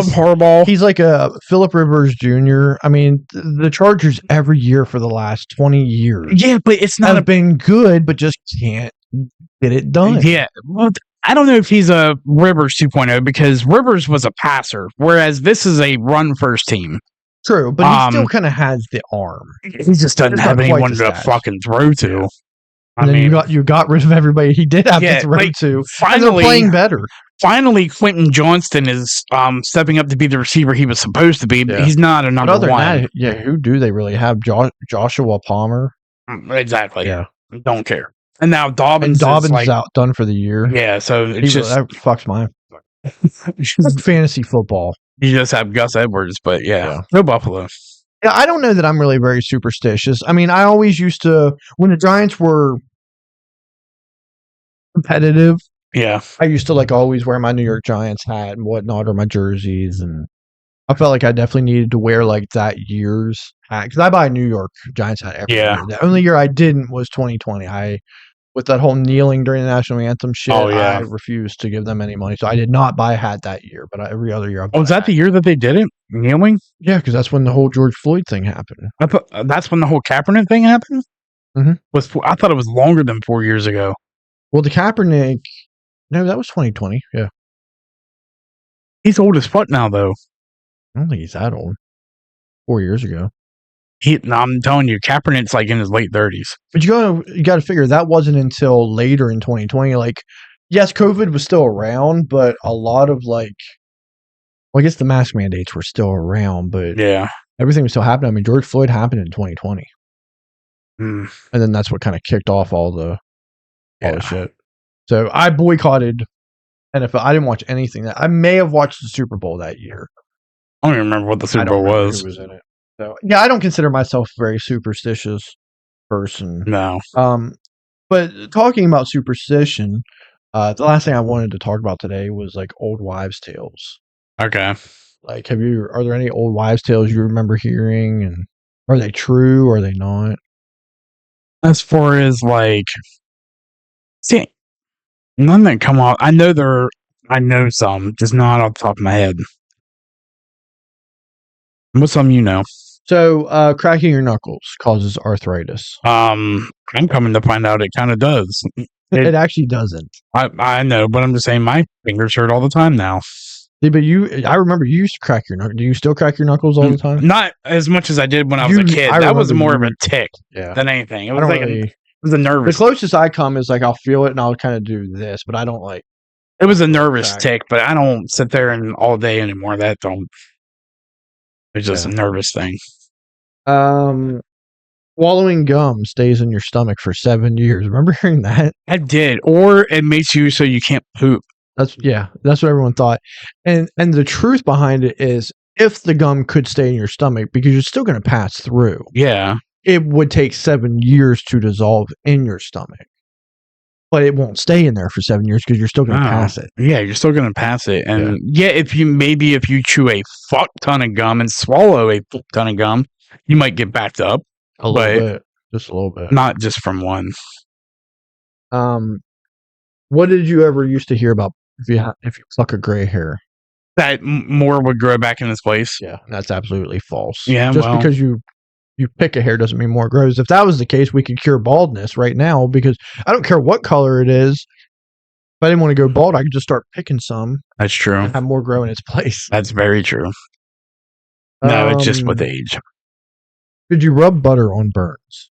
Harbaugh. He's like a Phillip Rivers Jr. I mean, the Chargers every year for the last 20 years. Yeah, but it's not been good, but just can't get it done. Yeah. Well, I don't know if he's a Rivers 2.0 because Rivers was a passer, whereas this is a run-first team. True, but he still kind of has the arm. He just doesn't have anyone to fucking throw to. Yeah. And then you got rid of everybody he did have to throw to. Finally, and they're playing better. Finally, Quentin Johnston is stepping up to be the receiver he was supposed to be. But he's not a number one. Who do they really have? Joshua Palmer? Exactly. Yeah. Don't care. And now Dobbins is out, done for the year. Yeah, so that fucks my fantasy football. You just have Gus Edwards, but no Buffalo. Yeah, I don't know that I'm really very superstitious. I mean, I always used to, when the Giants were competitive, I used to always wear my New York Giants hat and whatnot, or my jerseys, and I felt like I definitely needed to wear that year's hat because I buy a New York Giants hat every year. The only year I didn't was 2020. I with that whole kneeling during the national anthem shit, Oh, yeah. I refused to give them any money. So I did not buy a hat that year, but every other year I bought Was that the year that they did it? Kneeling? Yeah, because that's when the whole George Floyd thing happened. I thought that's when the whole Kaepernick thing happened? Mhm. I thought it was longer than 4 years ago. Well, the Kaepernick, no, that was 2020. Yeah. He's old as fuck now, though. I don't think he's that old. 4 years ago. I'm telling you, Kaepernick's like in his late 30s. But you got to figure that wasn't until later in 2020. Like, yes, COVID was still around, but a lot of I guess the mask mandates were still around, but yeah, everything was still happening. I mean, George Floyd happened in 2020, and then that's what kind of kicked off all the shit. So I boycotted NFL. I didn't watch anything. I may have watched the Super Bowl that year. I don't even remember what the Super Bowl was. Who was in it? So yeah, I don't consider myself a very superstitious person. No. But talking about superstition, the last thing I wanted to talk about today was like old wives' tales. Okay. Like, are there any old wives' tales you remember hearing, and are they true or are they not? As far as see, none that come off. I know some, just not off the top of my head. What's some you know? So, cracking your knuckles causes arthritis. I'm coming to find out it kind of does. It actually doesn't. I know, but I'm just saying my fingers hurt all the time now. Yeah, but I remember you used to crack your knuckles. Do you still crack your knuckles all the time? Not as much as I did when I was a kid. That was more of a tick than anything. It was it was a nervous. The closest I come is I'll feel it and I'll kind of do this, but I don't like. It was a nervous tick, but I don't sit there and all day anymore. It's just a nervous thing. Swallowing gum stays in your stomach for 7 years. Remember hearing that? I did. Or it makes you so you can't poop. That's what everyone thought. And the truth behind it is, if the gum could stay in your stomach, because you're still going to pass through. Yeah. It would take 7 years to dissolve in your stomach. But it won't stay in there for 7 years because you're still going to pass it. Yeah, you're still going to pass it. And if you chew a fuck ton of gum and swallow a fuck ton of gum, you might get backed up. A little bit. Just a little bit. Not just from one. What did you ever used to hear about if you pluck a gray hair? That more would grow back in its place? Yeah, that's absolutely false. Yeah, just because you pick a hair doesn't mean more grows. If that was the case, we could cure baldness right now, because I don't care what color it is. If I didn't want to go bald, I could just start picking some. That's true. And have more grow in its place. That's very true. No, it's just with age. Did you rub butter on burns?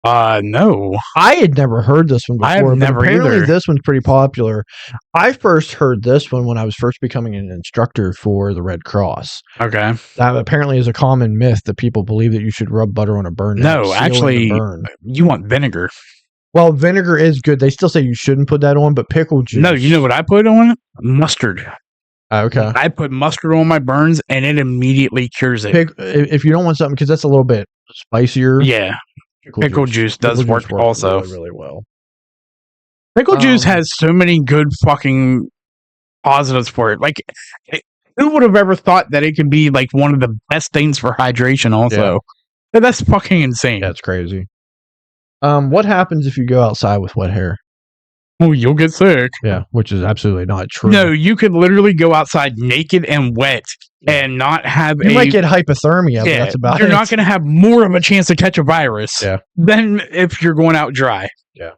No. I had never heard this one before. I have never apparently either. This one's pretty popular. I first heard this one when I was first becoming an instructor for the Red Cross. Okay. That apparently is a common myth that people believe that you should rub butter on a burn. No, actually, you want vinegar. Well, vinegar is good. They still say you shouldn't put that on, but pickle juice. No, you know what I put on it? Mustard. Okay. I put mustard on my burns, and it immediately cures it. If you don't want something, because that's a little bit spicier. Yeah. Pickle juice does work also. Really, really well. Pickle juice has so many good fucking positives for it. Like, who would have ever thought that it could be like one of the best things for hydration also? Yeah. That's fucking insane. That's crazy. What happens if you go outside with wet hair? Oh, you'll get sick. Yeah, which is absolutely not true. No, you could literally go outside naked and wet and not have You might get hypothermia, but that's about You're not going to have more of a chance to catch a virus than if you're going out dry. Yeah.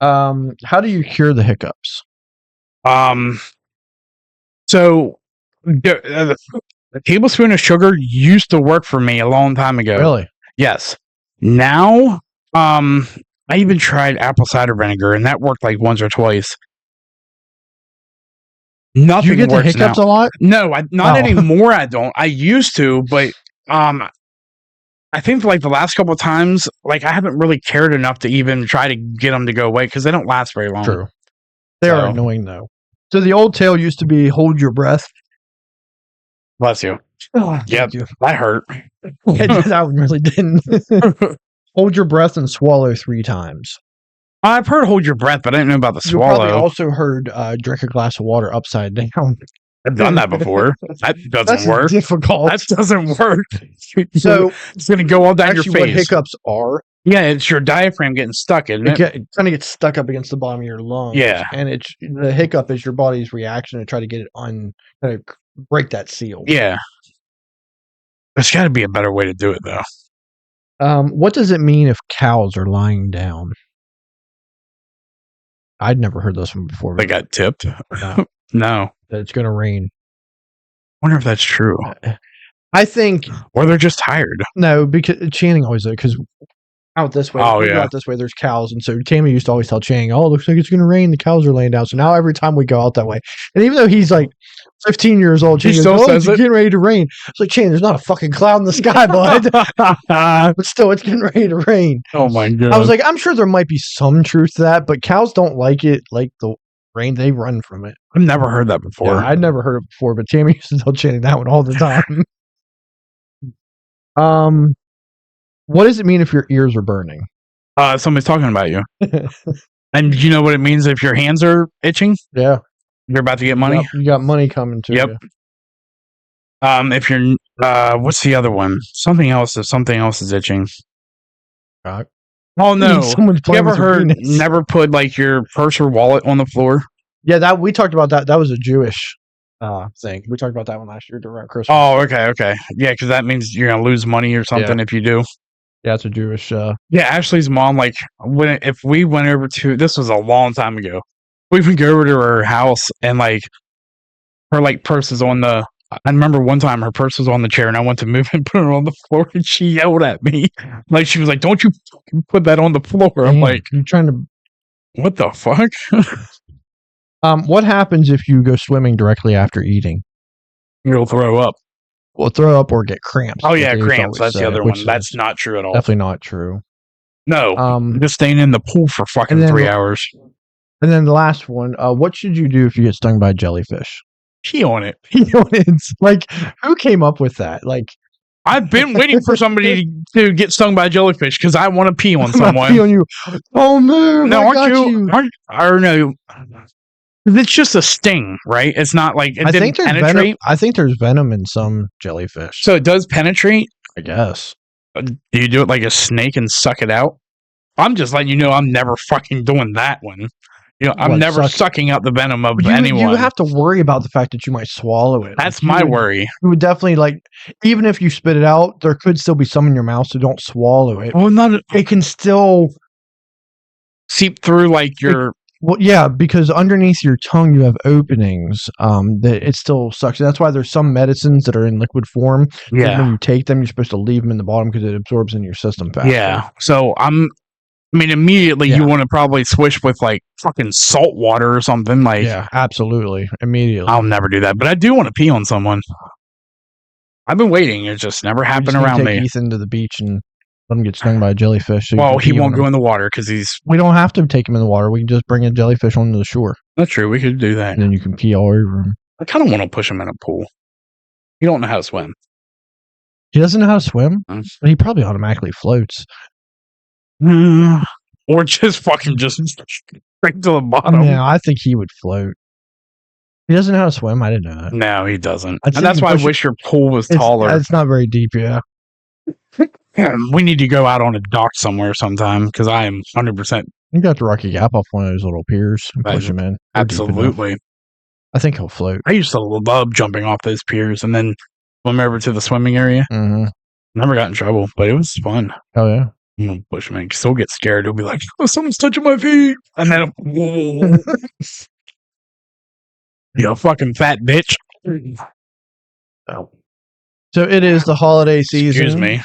How do you cure the hiccups? So the tablespoon of sugar used to work for me a long time ago. Really? Yes. Now, I even tried apple cider vinegar, and that worked like once or twice. Nothing. Do you get the hiccups a lot? No, not anymore. I don't. I used to, but I think like the last couple of times, like I haven't really cared enough to even try to get them to go away because they don't last very long. True. They are annoying though. So the old tale used to be hold your breath. Bless you. Oh, yep, that hurt. That one really didn't. Hold your breath and swallow 3 times. I've heard hold your breath, but I didn't know about the swallow. You probably also heard drink a glass of water upside down. I've done that before. That doesn't work. Difficult. That doesn't work. So it's going to go all down your face. What hiccups are Yeah, it's your diaphragm getting stuck, isn't it? It kind of gets stuck up against the bottom of your lungs. Yeah. And the hiccup is your body's reaction to try to get it break that seal. Yeah. There's got to be a better way to do it, though. What does it mean if cows are lying down? I'd never heard this one before. They got tipped? No. No. That it's going to rain. Wonder if that's true. I think... Or they're just tired. No, because Channing always... Because out this way, out this way, there's cows. And so Tammy used to always tell Channing, oh, looks like it's going to rain. The cows are laying down. So now every time we go out that way... And even though he's like 15 years old, Channing goes, it's getting ready to rain. It's like, Channing, there's not a fucking cloud in the sky, bud. But still, it's getting ready to rain. Oh, my God. I was like, I'm sure there might be some truth to that, but cows don't like it like the rain. They run from it. I've never heard that before. Yeah, I'd never heard it before, but Tammy used to tell Channing that one all the time. What does it mean if your ears are burning? Somebody's talking about you. And you know what it means if your hands are itching? Yeah. You're about to get money? Yep, you got money coming to you. If you're what's the other one? Something else is itching. Right. Oh no. Someone's you ever heard never put like your purse or wallet on the floor? Yeah, that we talked about that. That was a Jewish thing. We talked about that one last year around Christmas. Oh, okay. Yeah, because that means you're gonna lose money or something if you do. Yeah, it's a Jewish Yeah, Ashley's mom, like if we went over to, this was a long time ago. We would go over to her house and like her like purse is on the, I remember one time her purse was on the chair and I went to move and put it on the floor and she yelled at me. Like she was like, don't you put that on the floor. I'm like, you're trying to, what the fuck? What happens if you go swimming directly after eating? You'll throw up. Well, throw up or get cramps. Oh yeah, cramps. That's the other one. That's not true at all. Definitely not true. No. Just staying in the pool for fucking 3 hours. And then the last one, what should you do if you get stung by a jellyfish? Pee on it. Pee on it. Like, who came up with that? Like, I've been waiting for somebody to get stung by a jellyfish because I want to pee on someone. Pee on you. Oh man! No, aren't you? It's just a sting, right? It's not like it didn't penetrate. I think there's venom in some jellyfish. So it does penetrate? I guess. Do you do it like a snake and suck it out? I'm just letting you know I'm never fucking doing that one. You know, I'm never sucking out the venom of anyone. You have to worry about the fact that you might swallow it. That's my worry. You would definitely, like, even if you spit it out, there could still be some in your mouth, so don't swallow it. Well, it can still seep through, like, your... Well, yeah, because underneath your tongue you have openings that it still sucks. That's why there's some medicines that are in liquid form. Yeah. When you take them, you're supposed to leave them in the bottom because it absorbs in your system faster. Yeah. So immediately you want to probably swish with like fucking salt water or something. Like, yeah, absolutely. Immediately. I'll never do that, but I do want to pee on someone. I've been waiting. It just never happened around me. Ethan to the beach and let him get stung by a jellyfish. So he won't go in the water because we don't have to take him in the water. We can just bring a jellyfish onto the shore. That's true. We could do that. And then you can pee all over him. I kind of want to push him in a pool. He don't know how to swim. He doesn't know how to swim? But he probably automatically floats. Or just fucking straight to the bottom. Yeah, I think he would float. He doesn't know how to swim. I didn't know that. No, he doesn't. And that's why I wish your pool was taller. It's not very deep, yeah. We need to go out on a dock somewhere sometime because I am 100%. You got the Rocky Gap off one of those little piers and push him in. Absolutely. I think he'll float. I used to love jumping off those piers and then swim over to the swimming area. Mm-hmm. Never got in trouble, but it was fun. Oh, yeah. I'm going to push him in because he'll get scared. He'll be like, oh, someone's touching my feet. And then, you fucking fat bitch. Oh. So it is the holiday season. Excuse me.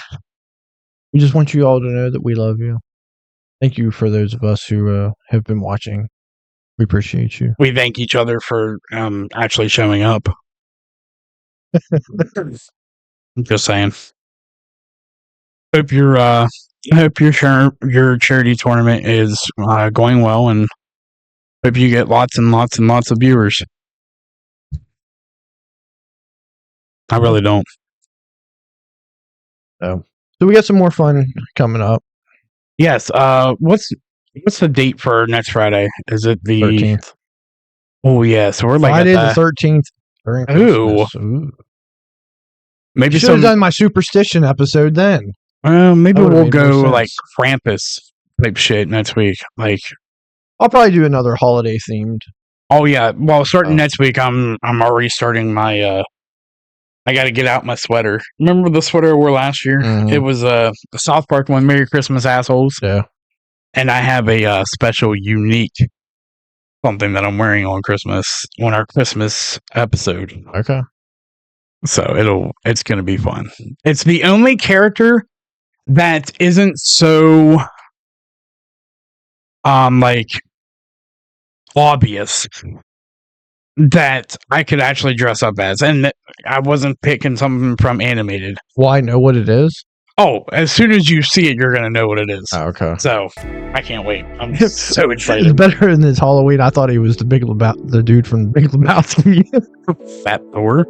We just want you all to know that we love you. Thank you for those of us who have been watching. We appreciate you. We thank each other for actually showing up. I'm just saying. Hope your charity tournament is going well, and hope you get lots and lots and lots of viewers. I really don't. So we got some more fun coming up. Yes. What's the date for next Friday? Is it the 13th? Oh yeah. So we're like Friday the 13th. Ooh. Maybe should have done my superstition episode then. Maybe That would've we'll made more go sense. like Krampus type shit next week. Like, I'll probably do another holiday themed. oh yeah, well, starting Oh. next week, I'm already starting my. I got to get out my sweater. Remember the sweater I wore last year? Mhm. It was the South Park one, Merry Christmas, assholes. Yeah. And I have a special, unique something that I'm wearing on Christmas, on our Christmas episode. Okay. So it's gonna be fun. It's the only character that isn't so like obvious that I could actually dress up as, and I wasn't picking something from animated. Well, I know what it is. Oh, as soon as you see it, you're gonna know what it is. Oh, okay. So I can't wait. I'm so It's excited. better than this Halloween. I thought he was the the dude from Big Lebowski. Fat Thor.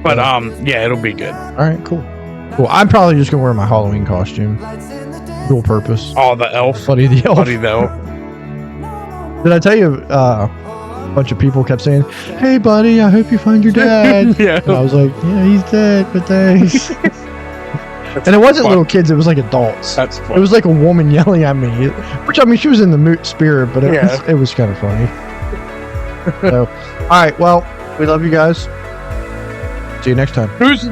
But yeah, it'll be good. All right, cool. Cool. I'm probably just gonna wear my Halloween costume. Dual purpose. Oh, the elf. Buddy the elf. Buddy the elf. Did I tell you? A bunch of people kept saying, "Hey, buddy, I hope you find your dad." Yeah. And I was like, "Yeah, he's dead, but thanks." And it wasn't little kids; it was like adults. That's It fun. was like a woman yelling at me, which I mean, she was in the spirit, but it was kind of funny. So, all right, well, we love you guys. See you next time. Who's